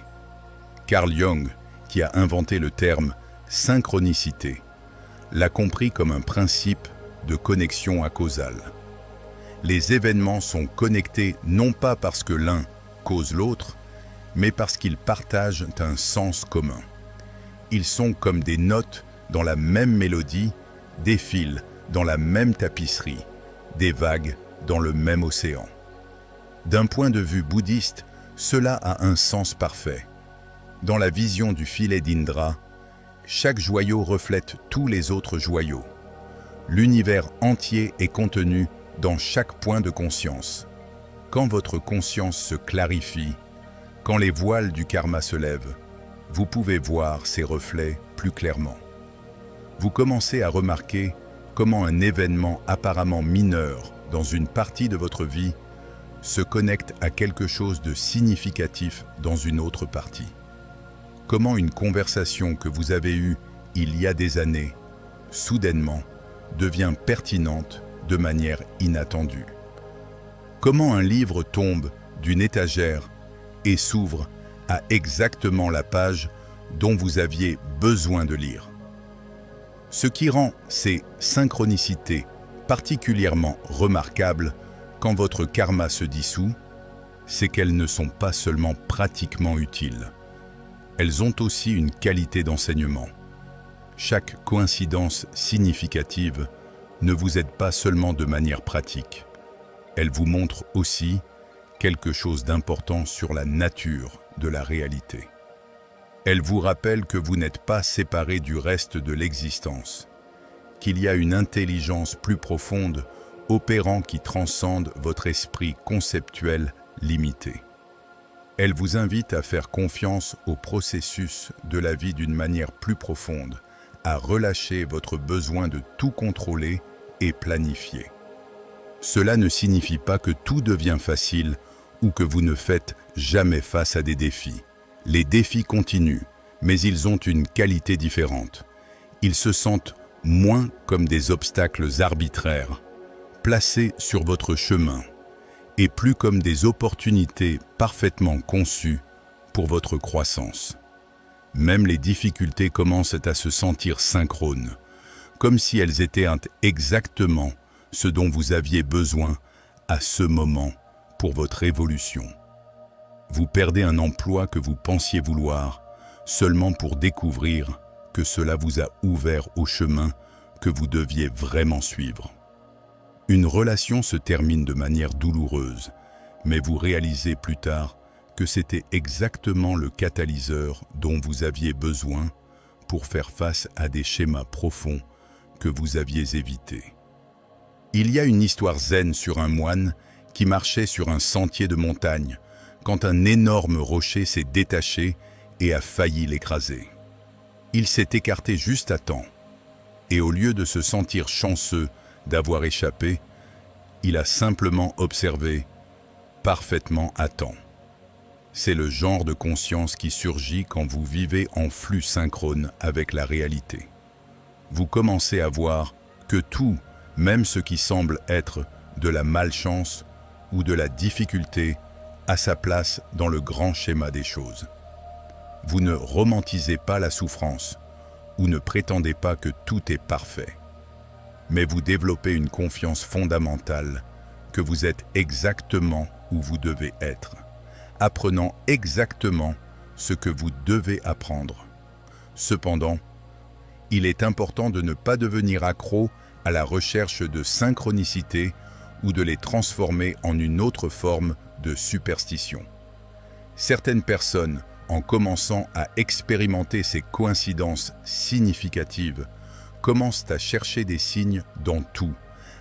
Carl Jung, qui a inventé le terme synchronicité, l'a compris comme un principe de connexion acausale. Les événements sont connectés non pas parce que l'un cause l'autre, mais parce qu'ils partagent un sens commun. Ils sont comme des notes dans la même mélodie, des fils dans la même tapisserie, des vagues dans le même océan. D'un point de vue bouddhiste, cela a un sens parfait. Dans la vision du filet d'Indra, Chaque joyau reflète tous les autres joyaux. L'univers entier est contenu dans chaque point de conscience. Quand votre conscience se clarifie, quand les voiles du karma se lèvent, vous pouvez voir ces reflets plus clairement. Vous commencez à remarquer comment un événement apparemment mineur dans une partie de votre vie se connecte à quelque chose de significatif dans une autre partie. Comment une conversation que vous avez eue il y a des années, soudainement, devient pertinente de manière inattendue. Comment un livre tombe d'une étagère et s'ouvre à exactement la page dont vous aviez besoin de lire. Ce qui rend ces synchronicités particulièrement remarquables quand votre karma se dissout, c'est qu'elles ne sont pas seulement pratiquement utiles. Elles ont aussi une qualité d'enseignement. Chaque coïncidence significative ne vous aide pas seulement de manière pratique. Elle vous montre aussi quelque chose d'important sur la nature de la réalité. Elle vous rappelle que vous n'êtes pas séparé du reste de l'existence, qu'il y a une intelligence plus profonde opérant qui transcende votre esprit conceptuel limité. Elle vous invite à faire confiance au processus de la vie d'une manière plus profonde, à relâcher votre besoin de tout contrôler et planifier. Cela ne signifie pas que tout devient facile ou que vous ne faites jamais face à des défis. Les défis continuent, mais ils ont une qualité différente. Ils se sentent moins comme des obstacles arbitraires, placés sur votre chemin, et plus comme des opportunités parfaitement conçues pour votre croissance. Même les difficultés commencent à se sentir synchrones, comme si elles étaient exactement ce dont vous aviez besoin à ce moment pour votre évolution. Vous perdez un emploi que vous pensiez vouloir seulement pour découvrir que cela vous a ouvert au chemin que vous deviez vraiment suivre. Une relation se termine de manière douloureuse, mais vous réalisez plus tard que c'était exactement le catalyseur dont vous aviez besoin pour faire face à des schémas profonds que vous aviez évités. Il y a une histoire zen sur un moine qui marchait sur un sentier de montagne quand un énorme rocher s'est détaché et a failli l'écraser. Il s'est écarté juste à temps, et au lieu de se sentir chanceux d'avoir échappé, il a simplement observé parfaitement à temps. C'est le genre de conscience qui surgit quand vous vivez en flux synchrone avec la réalité. Vous commencez à voir que tout, même ce qui semble être de la malchance ou de la difficulté, a sa place dans le grand schéma des choses. Vous ne romantisez pas la souffrance ou ne prétendez pas que tout est parfait, mais vous développez une confiance fondamentale que vous êtes exactement où vous devez être, apprenant exactement ce que vous devez apprendre. Cependant, il est important de ne pas devenir accro à la recherche de synchronicité ou de les transformer en une autre forme de superstition. Certaines personnes, en commençant à expérimenter ces coïncidences significatives, commencent à chercher des signes dans tout,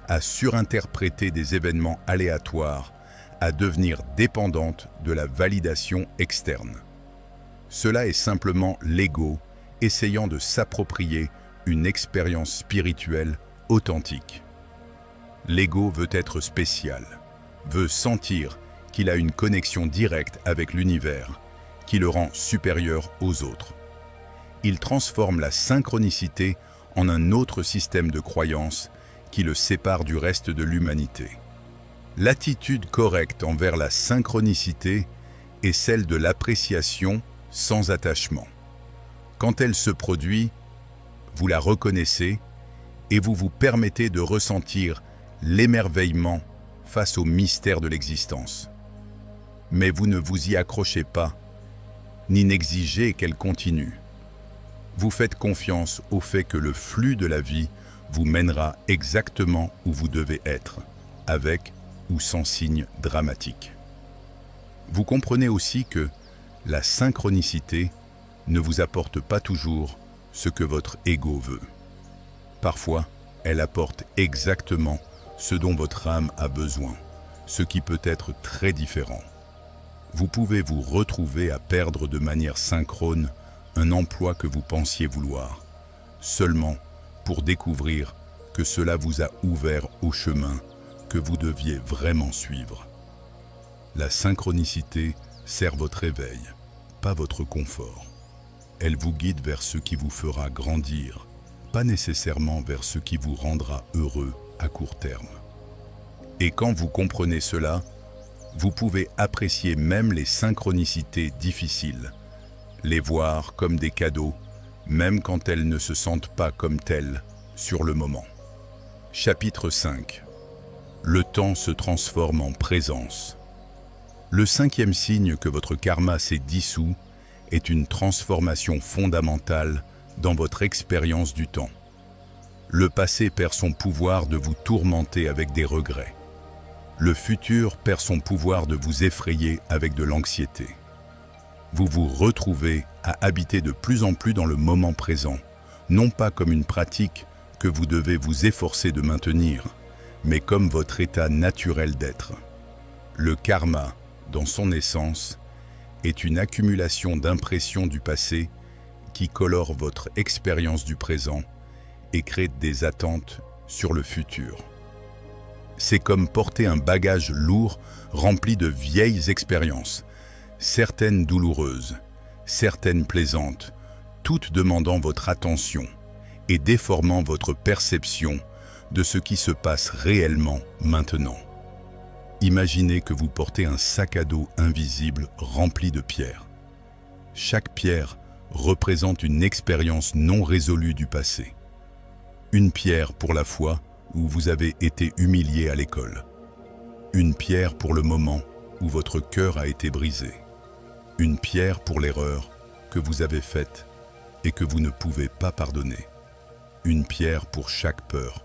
à surinterpréter des événements aléatoires, à devenir dépendantes de la validation externe. Cela est simplement l'ego essayant de s'approprier une expérience spirituelle authentique. L'ego veut être spécial, veut sentir qu'il a une connexion directe avec l'univers, qui le rend supérieur aux autres. Il transforme la synchronicité en un autre système de croyances qui le sépare du reste de l'humanité. L'attitude correcte envers la synchronicité est celle de l'appréciation sans attachement. Quand elle se produit, vous la reconnaissez et vous vous permettez de ressentir l'émerveillement face au mystère de l'existence. Mais vous ne vous y accrochez pas, ni n'exigez qu'elle continue. Vous faites confiance au fait que le flux de la vie vous mènera exactement où vous devez être, avec ou sans signe dramatique. Vous comprenez aussi que la synchronicité ne vous apporte pas toujours ce que votre ego veut. Parfois, elle apporte exactement ce dont votre âme a besoin, ce qui peut être très différent. Vous pouvez vous retrouver à perdre de manière synchrone un emploi que vous pensiez vouloir, seulement pour découvrir que cela vous a ouvert au chemin que vous deviez vraiment suivre. La synchronicité sert votre éveil, pas votre confort. Elle vous guide vers ce qui vous fera grandir, pas nécessairement vers ce qui vous rendra heureux à court terme. Et quand vous comprenez cela, vous pouvez apprécier même les synchronicités difficiles, les voir comme des cadeaux, même quand elles ne se sentent pas comme telles sur le moment. Chapitre 5. Le temps se transforme en présence. Le 5e signe que votre karma s'est dissous est une transformation fondamentale dans votre expérience du temps. Le passé perd son pouvoir de vous tourmenter avec des regrets. Le futur perd son pouvoir de vous effrayer avec de l'anxiété. Vous vous retrouvez à habiter de plus en plus dans le moment présent, non pas comme une pratique que vous devez vous efforcer de maintenir, mais comme votre état naturel d'être. Le karma, dans son essence, est une accumulation d'impressions du passé qui colore votre expérience du présent et crée des attentes sur le futur. C'est comme porter un bagage lourd rempli de vieilles expériences, certaines douloureuses, certaines plaisantes, toutes demandant votre attention et déformant votre perception de ce qui se passe réellement maintenant. Imaginez que vous portez un sac à dos invisible rempli de pierres. Chaque pierre représente une expérience non résolue du passé. Une pierre pour la fois où vous avez été humilié à l'école. Une pierre pour le moment où votre cœur a été brisé. Une pierre pour l'erreur que vous avez faite et que vous ne pouvez pas pardonner. Une pierre pour chaque peur,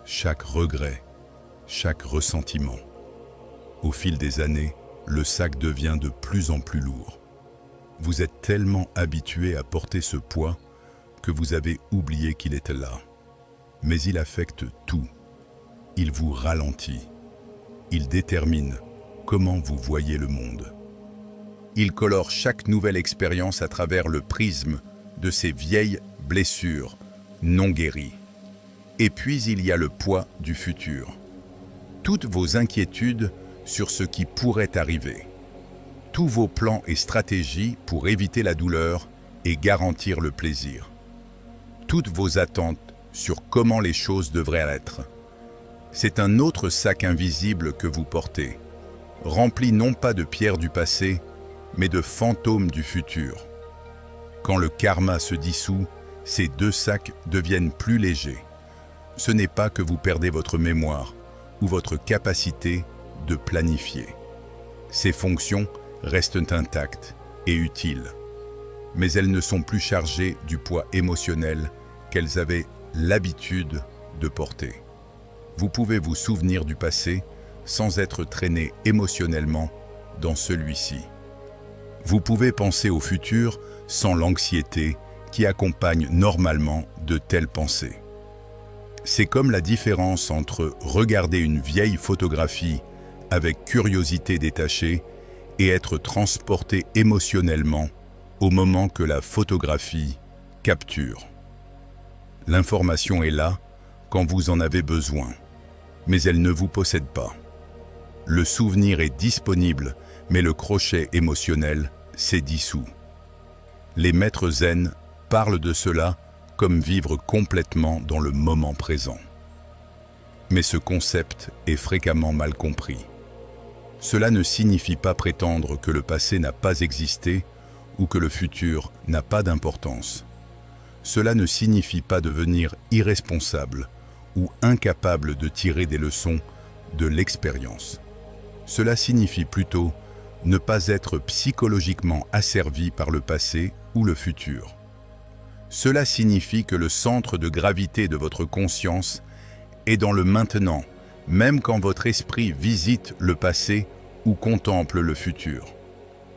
chaque regret, chaque ressentiment. Au fil des années, le sac devient de plus en plus lourd. Vous êtes tellement habitué à porter ce poids que vous avez oublié qu'il était là. Mais il affecte tout. Il vous ralentit. Il détermine comment vous voyez le monde. Il colore chaque nouvelle expérience à travers le prisme de ces vieilles blessures non guéries. Et puis il y a le poids du futur. Toutes vos inquiétudes sur ce qui pourrait arriver. Tous vos plans et stratégies pour éviter la douleur et garantir le plaisir. Toutes vos attentes sur comment les choses devraient être. C'est un autre sac invisible que vous portez, rempli non pas de pierres du passé, mais de fantômes du futur. Quand le karma se dissout, ces deux sacs deviennent plus légers. Ce n'est pas que vous perdez votre mémoire ou votre capacité de planifier. Ces fonctions restent intactes et utiles, mais elles ne sont plus chargées du poids émotionnel qu'elles avaient l'habitude de porter. Vous pouvez vous souvenir du passé sans être traîné émotionnellement dans celui-ci. Vous pouvez penser au futur sans l'anxiété qui accompagne normalement de telles pensées. C'est comme la différence entre regarder une vieille photographie avec curiosité détachée et être transporté émotionnellement au moment que la photographie capture. L'information est là quand vous en avez besoin, mais elle ne vous possède pas. Le souvenir est disponible, mais le crochet émotionnel s'est dissous. Les maîtres zen parlent de cela comme vivre complètement dans le moment présent. Mais ce concept est fréquemment mal compris. Cela ne signifie pas prétendre que le passé n'a pas existé ou que le futur n'a pas d'importance. Cela ne signifie pas devenir irresponsable ou incapable de tirer des leçons de l'expérience. Cela signifie plutôt ne pas être psychologiquement asservi par le passé ou le futur. Cela signifie que le centre de gravité de votre conscience est dans le maintenant, même quand votre esprit visite le passé ou contemple le futur.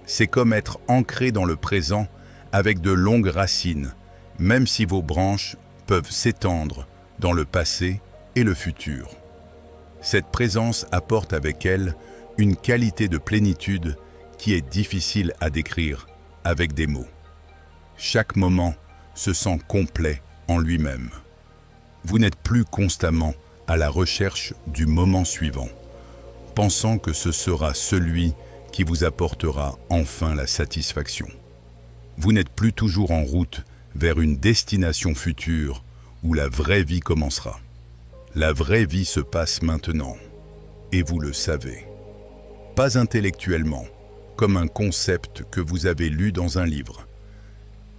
C'est comme être ancré dans le présent avec de longues racines, même si vos branches peuvent s'étendre dans le passé et le futur. Cette présence apporte avec elle une qualité de plénitude qui est difficile à décrire avec des mots. Chaque moment se sent complet en lui-même. Vous n'êtes plus constamment à la recherche du moment suivant, pensant que ce sera celui qui vous apportera enfin la satisfaction. Vous n'êtes plus toujours en route vers une destination future où la vraie vie commencera. La vraie vie se passe maintenant, et vous le savez. Pas intellectuellement, comme un concept que vous avez lu dans un livre,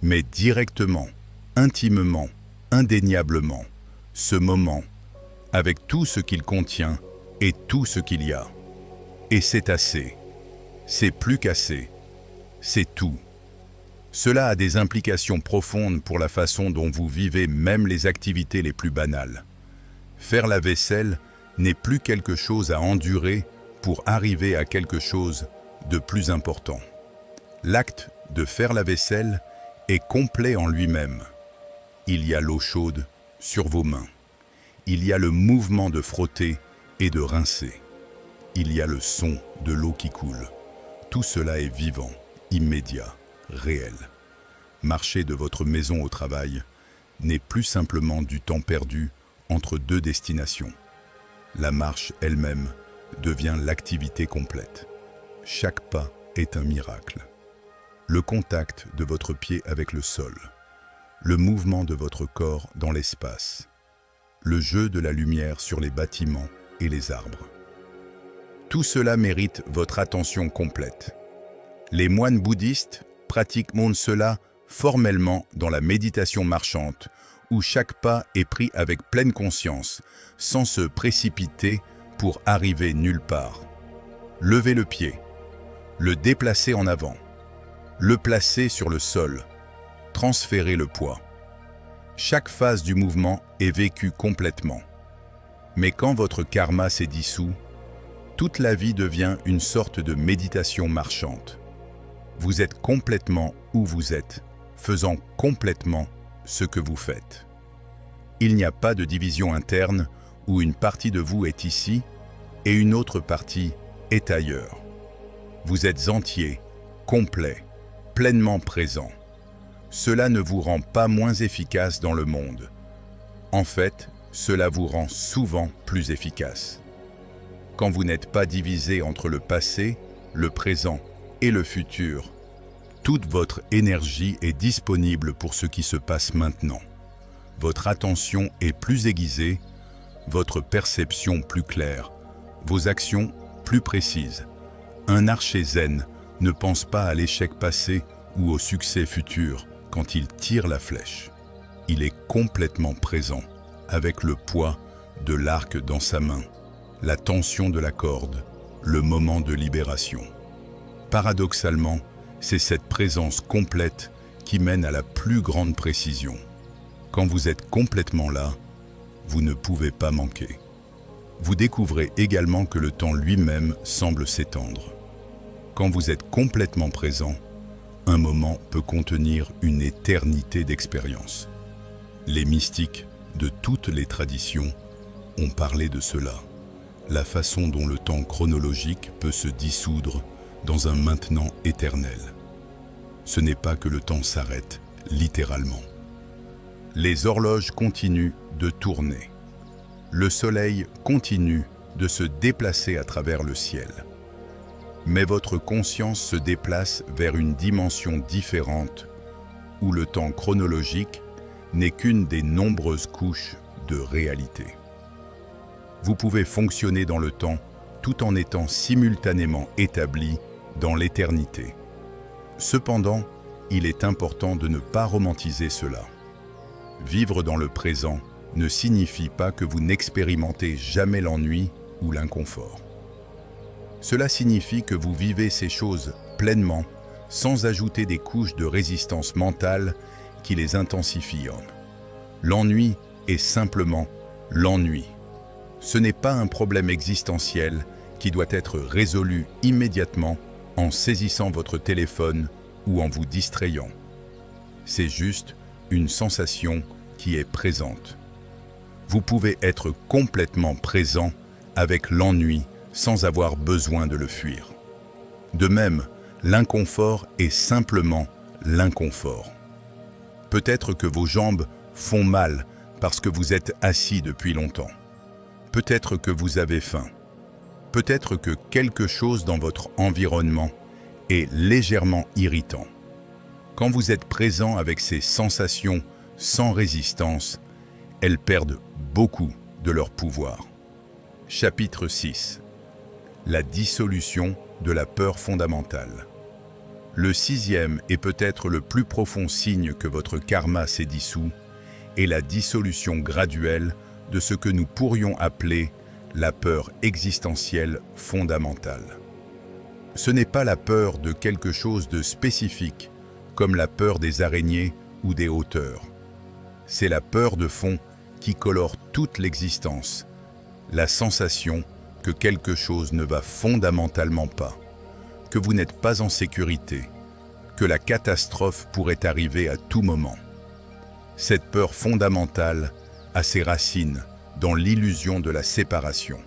mais directement, intimement, indéniablement, ce moment, avec tout ce qu'il contient et tout ce qu'il y a. Et c'est assez. C'est plus qu'assez. C'est tout. Cela a des implications profondes pour la façon dont vous vivez même les activités les plus banales. Faire la vaisselle n'est plus quelque chose à endurer pour arriver à quelque chose de plus important. L'acte de faire la vaisselle est complet en lui-même. Il y a l'eau chaude sur vos mains. Il y a le mouvement de frotter et de rincer. Il y a le son de l'eau qui coule. Tout cela est vivant, immédiat, réel. Marcher de votre maison au travail n'est plus simplement du temps perdu entre deux destinations. La marche elle-même devient l'activité complète. Chaque pas est un miracle. Le contact de votre pied avec le sol, le mouvement de votre corps dans l'espace, le jeu de la lumière sur les bâtiments et les arbres. Tout cela mérite votre attention complète. Les moines bouddhistes pratiquent cela formellement dans la méditation marchante, où chaque pas est pris avec pleine conscience, sans se précipiter pour arriver nulle part. Levez le pied, le déplacer en avant, le placer sur le sol, transférer le poids. Chaque phase du mouvement est vécue complètement. Mais quand votre karma s'est dissous, toute la vie devient une sorte de méditation marchante. Vous êtes complètement où vous êtes, faisant complètement ce que vous faites. Il n'y a pas de division interne où une partie de vous est ici et une autre partie est ailleurs. Vous êtes entier, complet, pleinement présent. Cela ne vous rend pas moins efficace dans le monde. En fait, cela vous rend souvent plus efficace. Quand vous n'êtes pas divisé entre le passé, le présent et le futur, toute votre énergie est disponible pour ce qui se passe maintenant. Votre attention est plus aiguisée, votre perception plus claire, vos actions plus précises. Un archer zen ne pense pas à l'échec passé ou au succès futur quand il tire la flèche. Il est complètement présent, avec le poids de l'arc dans sa main, la tension de la corde, le moment de libération. Paradoxalement, c'est cette présence complète qui mène à la plus grande précision. Quand vous êtes complètement là, vous ne pouvez pas manquer. Vous découvrez également que le temps lui-même semble s'étendre. Quand vous êtes complètement présent, un moment peut contenir une éternité d'expérience. Les mystiques de toutes les traditions ont parlé de cela, la façon dont le temps chronologique peut se dissoudre dans un maintenant éternel. Ce n'est pas que le temps s'arrête, littéralement. Les horloges continuent de tourner. Le soleil continue de se déplacer à travers le ciel. Mais votre conscience se déplace vers une dimension différente où le temps chronologique n'est qu'une des nombreuses couches de réalité. Vous pouvez fonctionner dans le temps tout en étant simultanément établi dans l'éternité. Cependant, il est important de ne pas romantiser cela. Vivre dans le présent ne signifie pas que vous n'expérimentez jamais l'ennui ou l'inconfort. Cela signifie que vous vivez ces choses pleinement, sans ajouter des couches de résistance mentale qui les intensifient. L'ennui est simplement l'ennui. Ce n'est pas un problème existentiel qui doit être résolu immédiatement en saisissant votre téléphone ou en vous distrayant. C'est juste une sensation qui est présente. Vous pouvez être complètement présent avec l'ennui sans avoir besoin de le fuir. De même, l'inconfort est simplement l'inconfort. Peut-être que vos jambes font mal parce que vous êtes assis depuis longtemps. Peut-être que vous avez faim. Peut-être que quelque chose dans votre environnement est légèrement irritant. Quand vous êtes présent avec ces sensations sans résistance, elles perdent beaucoup de leur pouvoir. Chapitre 6. La dissolution de la peur fondamentale. Le 6e et peut-être le plus profond signe que votre karma s'est dissous est la dissolution graduelle de ce que nous pourrions appeler la peur existentielle fondamentale. Ce n'est pas la peur de quelque chose de spécifique, comme la peur des araignées ou des hauteurs. C'est la peur de fond qui colore toute l'existence, la sensation que quelque chose ne va fondamentalement pas, que vous n'êtes pas en sécurité, que la catastrophe pourrait arriver à tout moment. Cette peur fondamentale a ses racines dans l'illusion de la séparation.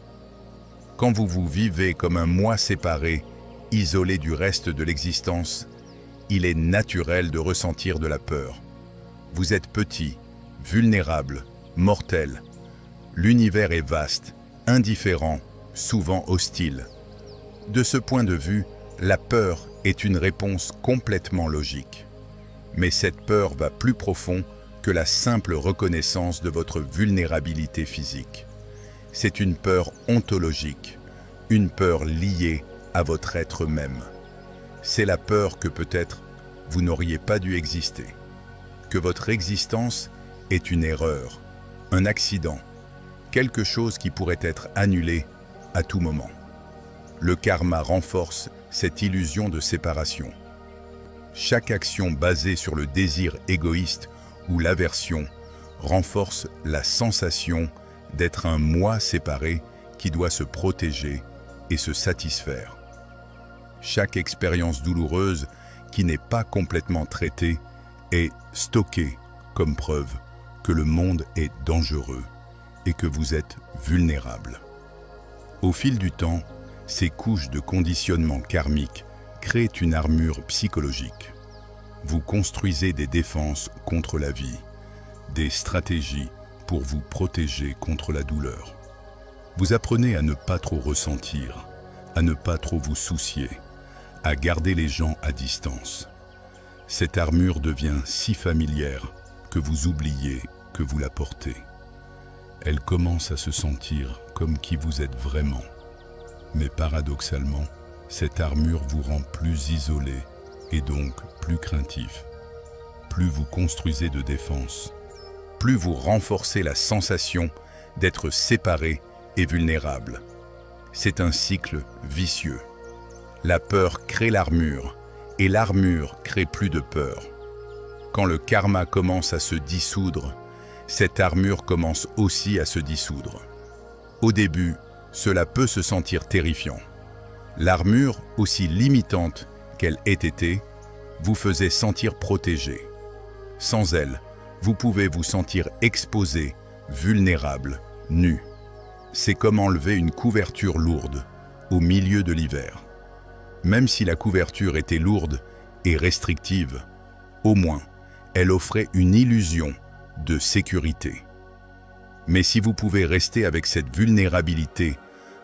Quand vous vivez comme un moi séparé, isolé du reste de l'existence, il est naturel de ressentir de la peur. Vous êtes petit, vulnérable, mortel. L'univers est vaste, indifférent, souvent hostile. De ce point de vue, la peur est une réponse complètement logique. Mais cette peur va plus profond que la simple reconnaissance de votre vulnérabilité physique. C'est une peur ontologique, une peur liée à votre être même. C'est la peur que peut-être vous n'auriez pas dû exister, que votre existence est une erreur, un accident, quelque chose qui pourrait être annulé à tout moment. Le karma renforce cette illusion de séparation. Chaque action basée sur le désir égoïste ou l'aversion renforce la sensation d'être un moi séparé qui doit se protéger et se satisfaire. Chaque expérience douloureuse qui n'est pas complètement traitée est stockée comme preuve que le monde est dangereux et que vous êtes vulnérable. Au fil du temps, ces couches de conditionnement karmique créent une armure psychologique. Vous construisez des défenses contre la vie, des stratégies pour vous protéger contre la douleur. Vous apprenez à ne pas trop ressentir, à ne pas trop vous soucier, à garder les gens à distance. Cette armure devient si familière que vous oubliez que vous la portez. Elle commence à se sentir comme qui vous êtes vraiment. Mais paradoxalement, cette armure vous rend plus isolé et donc plus craintif. Plus vous construisez de défense, plus vous renforcez la sensation d'être séparé et vulnérable. C'est un cycle vicieux. La peur crée l'armure, et l'armure crée plus de peur. Quand le karma commence à se dissoudre, cette armure commence aussi à se dissoudre. Au début, cela peut se sentir terrifiant. L'armure, aussi limitante qu'elle ait été, vous faisait sentir protégé. Sans elle, vous pouvez vous sentir exposé, vulnérable, nu. C'est comme enlever une couverture lourde au milieu de l'hiver. Même si la couverture était lourde et restrictive, au moins, elle offrait une illusion de sécurité. Mais si vous pouvez rester avec cette vulnérabilité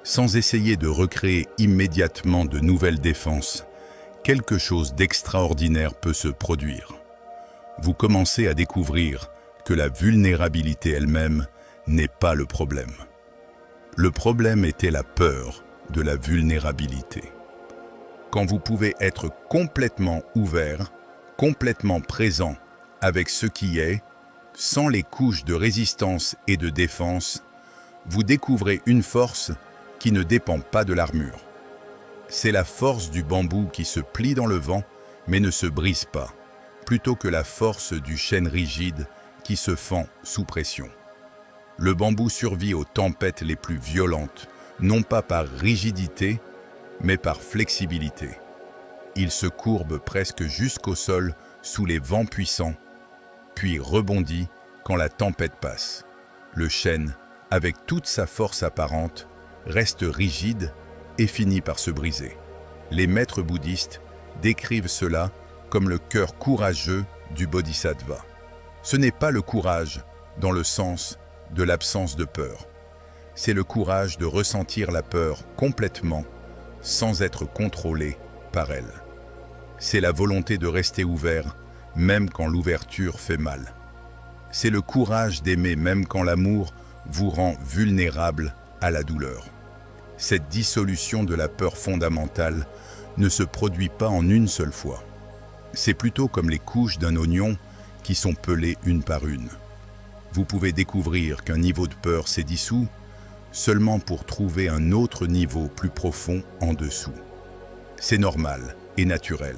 sans essayer de recréer immédiatement de nouvelles défenses, quelque chose d'extraordinaire peut se produire. Vous commencez à découvrir que la vulnérabilité elle-même n'est pas le problème. Le problème était la peur de la vulnérabilité. Quand vous pouvez être complètement ouvert, complètement présent avec ce qui est, sans les couches de résistance et de défense, vous découvrez une force qui ne dépend pas de l'armure. C'est la force du bambou qui se plie dans le vent mais ne se brise pas, plutôt que la force du chêne rigide qui se fend sous pression. Le bambou survit aux tempêtes les plus violentes, non pas par rigidité, mais par flexibilité. Il se courbe presque jusqu'au sol sous les vents puissants, puis rebondit quand la tempête passe. Le chêne, avec toute sa force apparente, reste rigide et finit par se briser. Les maîtres bouddhistes décrivent cela comme le cœur courageux du bodhisattva. Ce n'est pas le courage dans le sens de l'absence de peur. C'est le courage de ressentir la peur complètement sans être contrôlé par elle. C'est la volonté de rester ouvert même quand l'ouverture fait mal. C'est le courage d'aimer même quand l'amour vous rend vulnérable à la douleur. Cette dissolution de la peur fondamentale ne se produit pas en une seule fois. C'est plutôt comme les couches d'un oignon qui sont pelées une par une. Vous pouvez découvrir qu'un niveau de peur s'est dissous seulement pour trouver un autre niveau plus profond en dessous. C'est normal et naturel.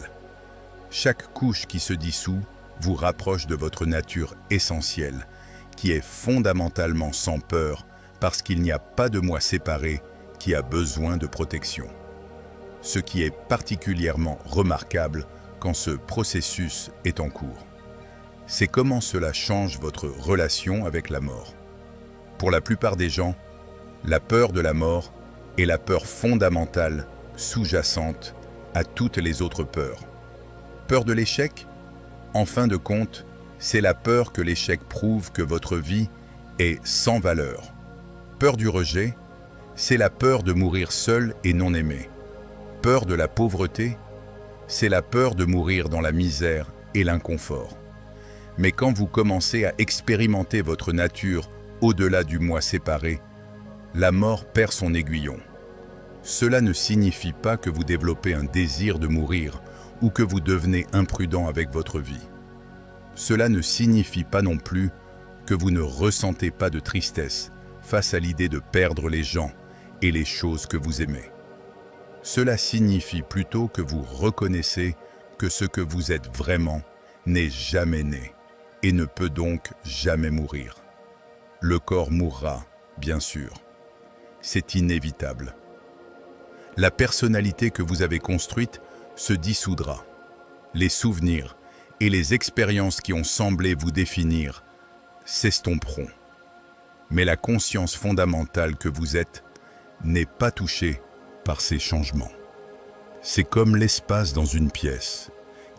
Chaque couche qui se dissout vous rapproche de votre nature essentielle, qui est fondamentalement sans peur parce qu'il n'y a pas de moi séparé qui a besoin de protection. Ce qui est particulièrement remarquable quand ce processus est en cours. C'est comment cela change votre relation avec la mort. Pour la plupart des gens, la peur de la mort est la peur fondamentale sous-jacente à toutes les autres peurs. Peur de l'échec? En fin de compte, c'est la peur que l'échec prouve que votre vie est sans valeur. Peur du rejet? C'est la peur de mourir seul et non aimé. Peur de la pauvreté? C'est la peur de mourir dans la misère et l'inconfort. Mais quand vous commencez à expérimenter votre nature au-delà du moi séparé, la mort perd son aiguillon. Cela ne signifie pas que vous développez un désir de mourir ou que vous devenez imprudent avec votre vie. Cela ne signifie pas non plus que vous ne ressentez pas de tristesse face à l'idée de perdre les gens et les choses que vous aimez. Cela signifie plutôt que vous reconnaissez que ce que vous êtes vraiment n'est jamais né et ne peut donc jamais mourir. Le corps mourra, bien sûr. C'est inévitable. La personnalité que vous avez construite se dissoudra. Les souvenirs et les expériences qui ont semblé vous définir s'estomperont. Mais la conscience fondamentale que vous êtes n'est pas touchée par ces changements. C'est comme l'espace dans une pièce,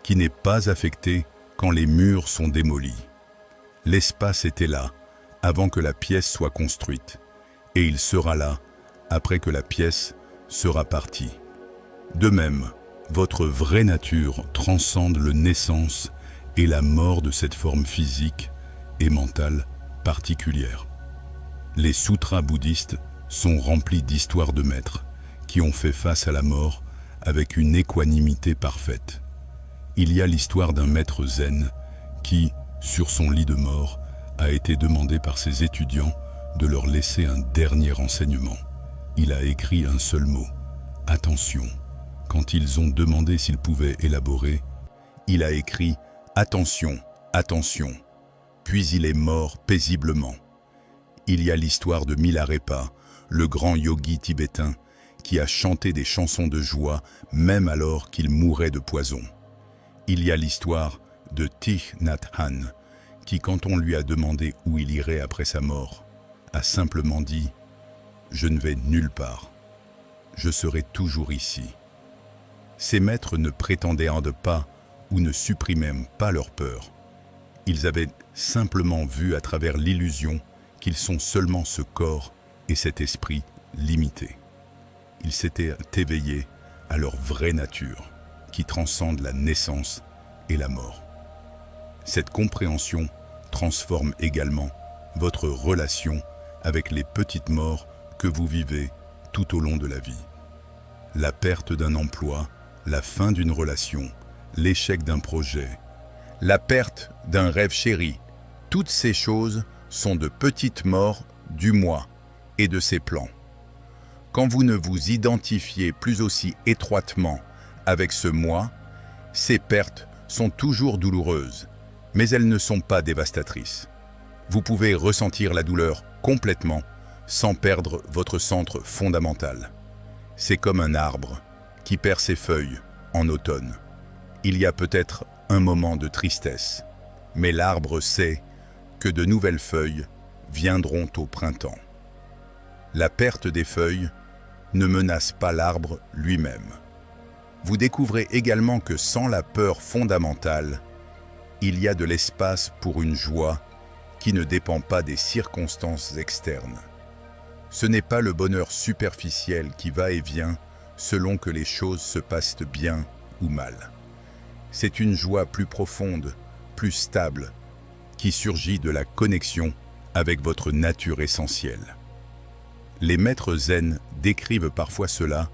qui n'est pas affecté quand les murs sont démolis. L'espace était là avant que la pièce soit construite, et il sera là après que la pièce sera partie. De même, votre vraie nature transcende le naissance et la mort de cette forme physique et mentale particulière. Les sutras bouddhistes sont remplis d'histoires de maîtres qui ont fait face à la mort avec une équanimité parfaite. Il y a l'histoire d'un maître zen qui, sur son lit de mort, a été demandé par ses étudiants de leur laisser un dernier enseignement. Il a écrit un seul mot, « Attention ». Quand ils ont demandé s'il pouvait élaborer, il a écrit « Attention, attention ». Puis il est mort paisiblement. Il y a l'histoire de Milarepa, le grand yogi tibétain, qui a chanté des chansons de joie même alors qu'il mourait de poison. Il y a l'histoire de Thich Nhat Hanh, qui, quand on lui a demandé où il irait après sa mort, a simplement dit « Je ne vais nulle part. Je serai toujours ici ». Ces maîtres ne prétendaient pas ou ne supprimaient pas leur peur. Ils avaient simplement vu à travers l'illusion qu'ils sont seulement ce corps et cet esprit limité. Ils s'étaient éveillés à leur vraie nature, qui transcende la naissance et la mort. Cette compréhension transforme également votre relation avec les petites morts que vous vivez tout au long de la vie. La perte d'un emploi, la fin d'une relation, l'échec d'un projet, la perte d'un rêve chéri, toutes ces choses sont de petites morts du moi et de ses plans. Quand vous ne vous identifiez plus aussi étroitement avec ce moi, ces pertes sont toujours douloureuses, mais elles ne sont pas dévastatrices. Vous pouvez ressentir la douleur complètement sans perdre votre centre fondamental. C'est comme un arbre qui perd ses feuilles en automne. Il y a peut-être un moment de tristesse, mais l'arbre sait que de nouvelles feuilles viendront au printemps. La perte des feuilles ne menace pas l'arbre lui-même. Vous découvrez également que sans la peur fondamentale, il y a de l'espace pour une joie qui ne dépend pas des circonstances externes. Ce n'est pas le bonheur superficiel qui va et vient selon que les choses se passent bien ou mal. C'est une joie plus profonde, plus stable, qui surgit de la connexion avec votre nature essentielle. Les maîtres zen décrivent parfois cela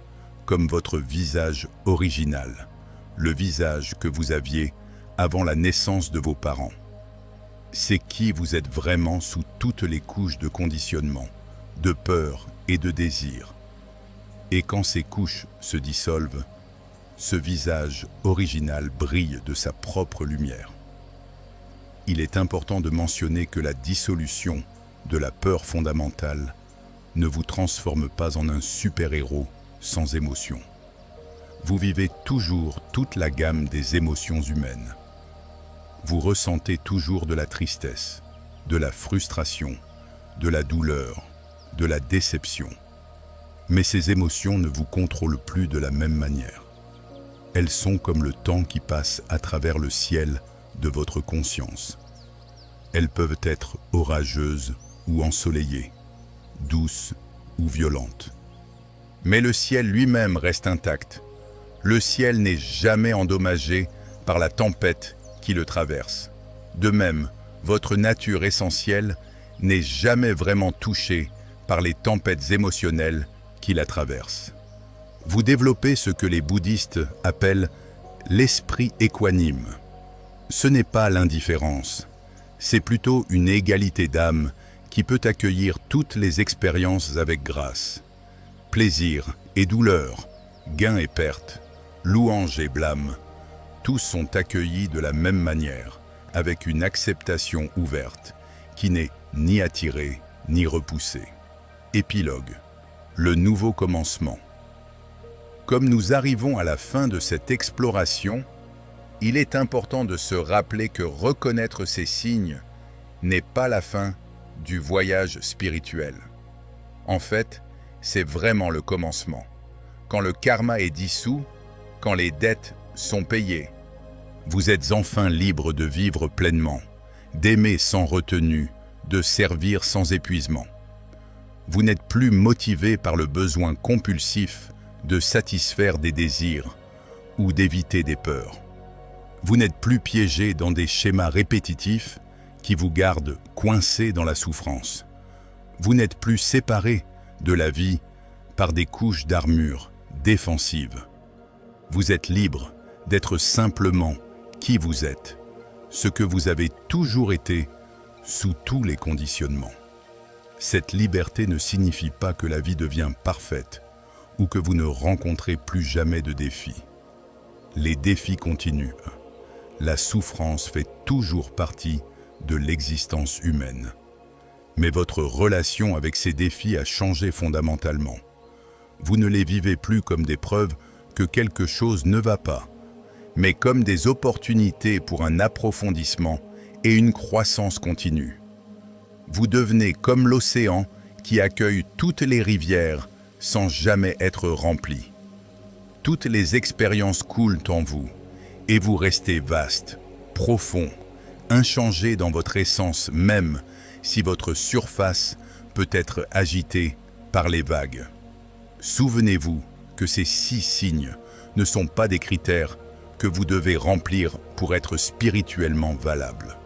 comme votre visage original, le visage que vous aviez avant la naissance de vos parents. C'est qui vous êtes vraiment sous toutes les couches de conditionnement, de peur et de désir. Et quand ces couches se dissolvent, ce visage original brille de sa propre lumière. Il est important de mentionner que la dissolution de la peur fondamentale ne vous transforme pas en un super-héros sans émotion. Vous vivez toujours toute la gamme des émotions humaines. Vous ressentez toujours de la tristesse, de la frustration, de la douleur, de la déception. Mais ces émotions ne vous contrôlent plus de la même manière. Elles sont comme le temps qui passe à travers le ciel de votre conscience. Elles peuvent être orageuses ou ensoleillées, douces ou violentes. Mais le ciel lui-même reste intact. Le ciel n'est jamais endommagé par la tempête qui le traverse. De même, votre nature essentielle n'est jamais vraiment touchée par les tempêtes émotionnelles qui la traversent. Vous développez ce que les bouddhistes appellent l'esprit équanime. Ce n'est pas l'indifférence, c'est plutôt une égalité d'âme qui peut accueillir toutes les expériences avec grâce. Plaisir et douleur, gain et perte, louange et blâme, tous sont accueillis de la même manière, avec une acceptation ouverte, qui n'est ni attirée ni repoussée. Épilogue. Le nouveau commencement. Comme nous arrivons à la fin de cette exploration, il est important de se rappeler que reconnaître ces signes n'est pas la fin du voyage spirituel. En fait, c'est vraiment le commencement. Quand le karma est dissous, quand les dettes sont payées, vous êtes enfin libre de vivre pleinement, d'aimer sans retenue, de servir sans épuisement. Vous n'êtes plus motivé par le besoin compulsif de satisfaire des désirs ou d'éviter des peurs. Vous n'êtes plus piégé dans des schémas répétitifs qui vous gardent coincé dans la souffrance. Vous n'êtes plus séparé de la vie par des couches d'armure défensives. Vous êtes libre d'être simplement qui vous êtes, ce que vous avez toujours été sous tous les conditionnements. Cette liberté ne signifie pas que la vie devient parfaite ou que vous ne rencontrez plus jamais de défis. Les défis continuent. La souffrance fait toujours partie de l'existence humaine. Mais votre relation avec ces défis a changé fondamentalement. Vous ne les vivez plus comme des preuves que quelque chose ne va pas, mais comme des opportunités pour un approfondissement et une croissance continue. Vous devenez comme l'océan qui accueille toutes les rivières sans jamais être rempli. Toutes les expériences coulent en vous et vous restez vaste, profond, inchangé dans votre essence même si votre surface peut être agitée par les vagues. Souvenez-vous que ces 6 signes ne sont pas des critères que vous devez remplir pour être spirituellement valable.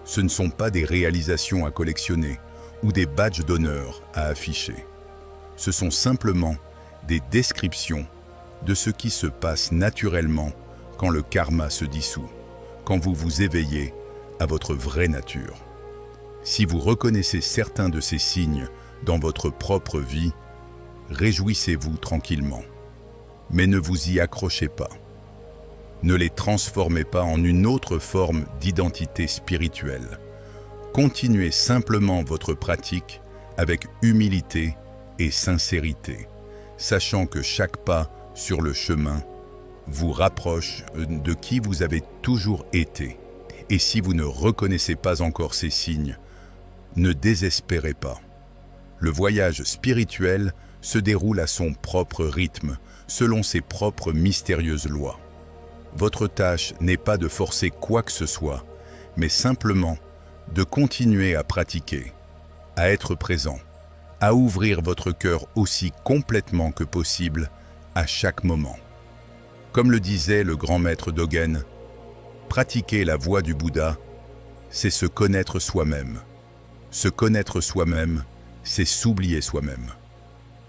Ce ne sont pas des réalisations à collectionner ou des badges d'honneur à afficher. Ce sont simplement des descriptions de ce qui se passe naturellement quand le karma se dissout, quand vous vous éveillez à votre vraie nature. Si vous reconnaissez certains de ces signes dans votre propre vie, réjouissez-vous tranquillement. Mais ne vous y accrochez pas. Ne les transformez pas en une autre forme d'identité spirituelle. Continuez simplement votre pratique avec humilité et sincérité, sachant que chaque pas sur le chemin vous rapproche de qui vous avez toujours été Et si vous ne reconnaissez pas encore ces signes, ne désespérez pas. Le voyage spirituel se déroule à son propre rythme, selon ses propres mystérieuses lois. Votre tâche n'est pas de forcer quoi que ce soit, mais simplement de continuer à pratiquer, à être présent, à ouvrir votre cœur aussi complètement que possible à chaque moment. Comme le disait le grand maître Dogen, pratiquer la voie du Bouddha, c'est se connaître soi-même. Se connaître soi-même, c'est s'oublier soi-même.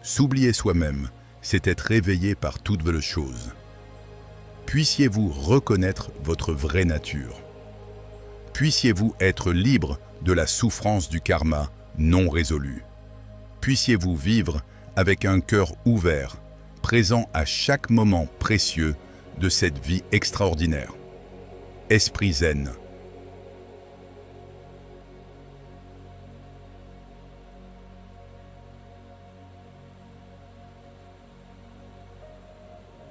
S'oublier soi-même, c'est être éveillé par toutes les choses. Puissiez-vous reconnaître votre vraie nature. Puissiez-vous être libre de la souffrance du karma non résolu. Puissiez-vous vivre avec un cœur ouvert, présent à chaque moment précieux de cette vie extraordinaire. Esprit zen.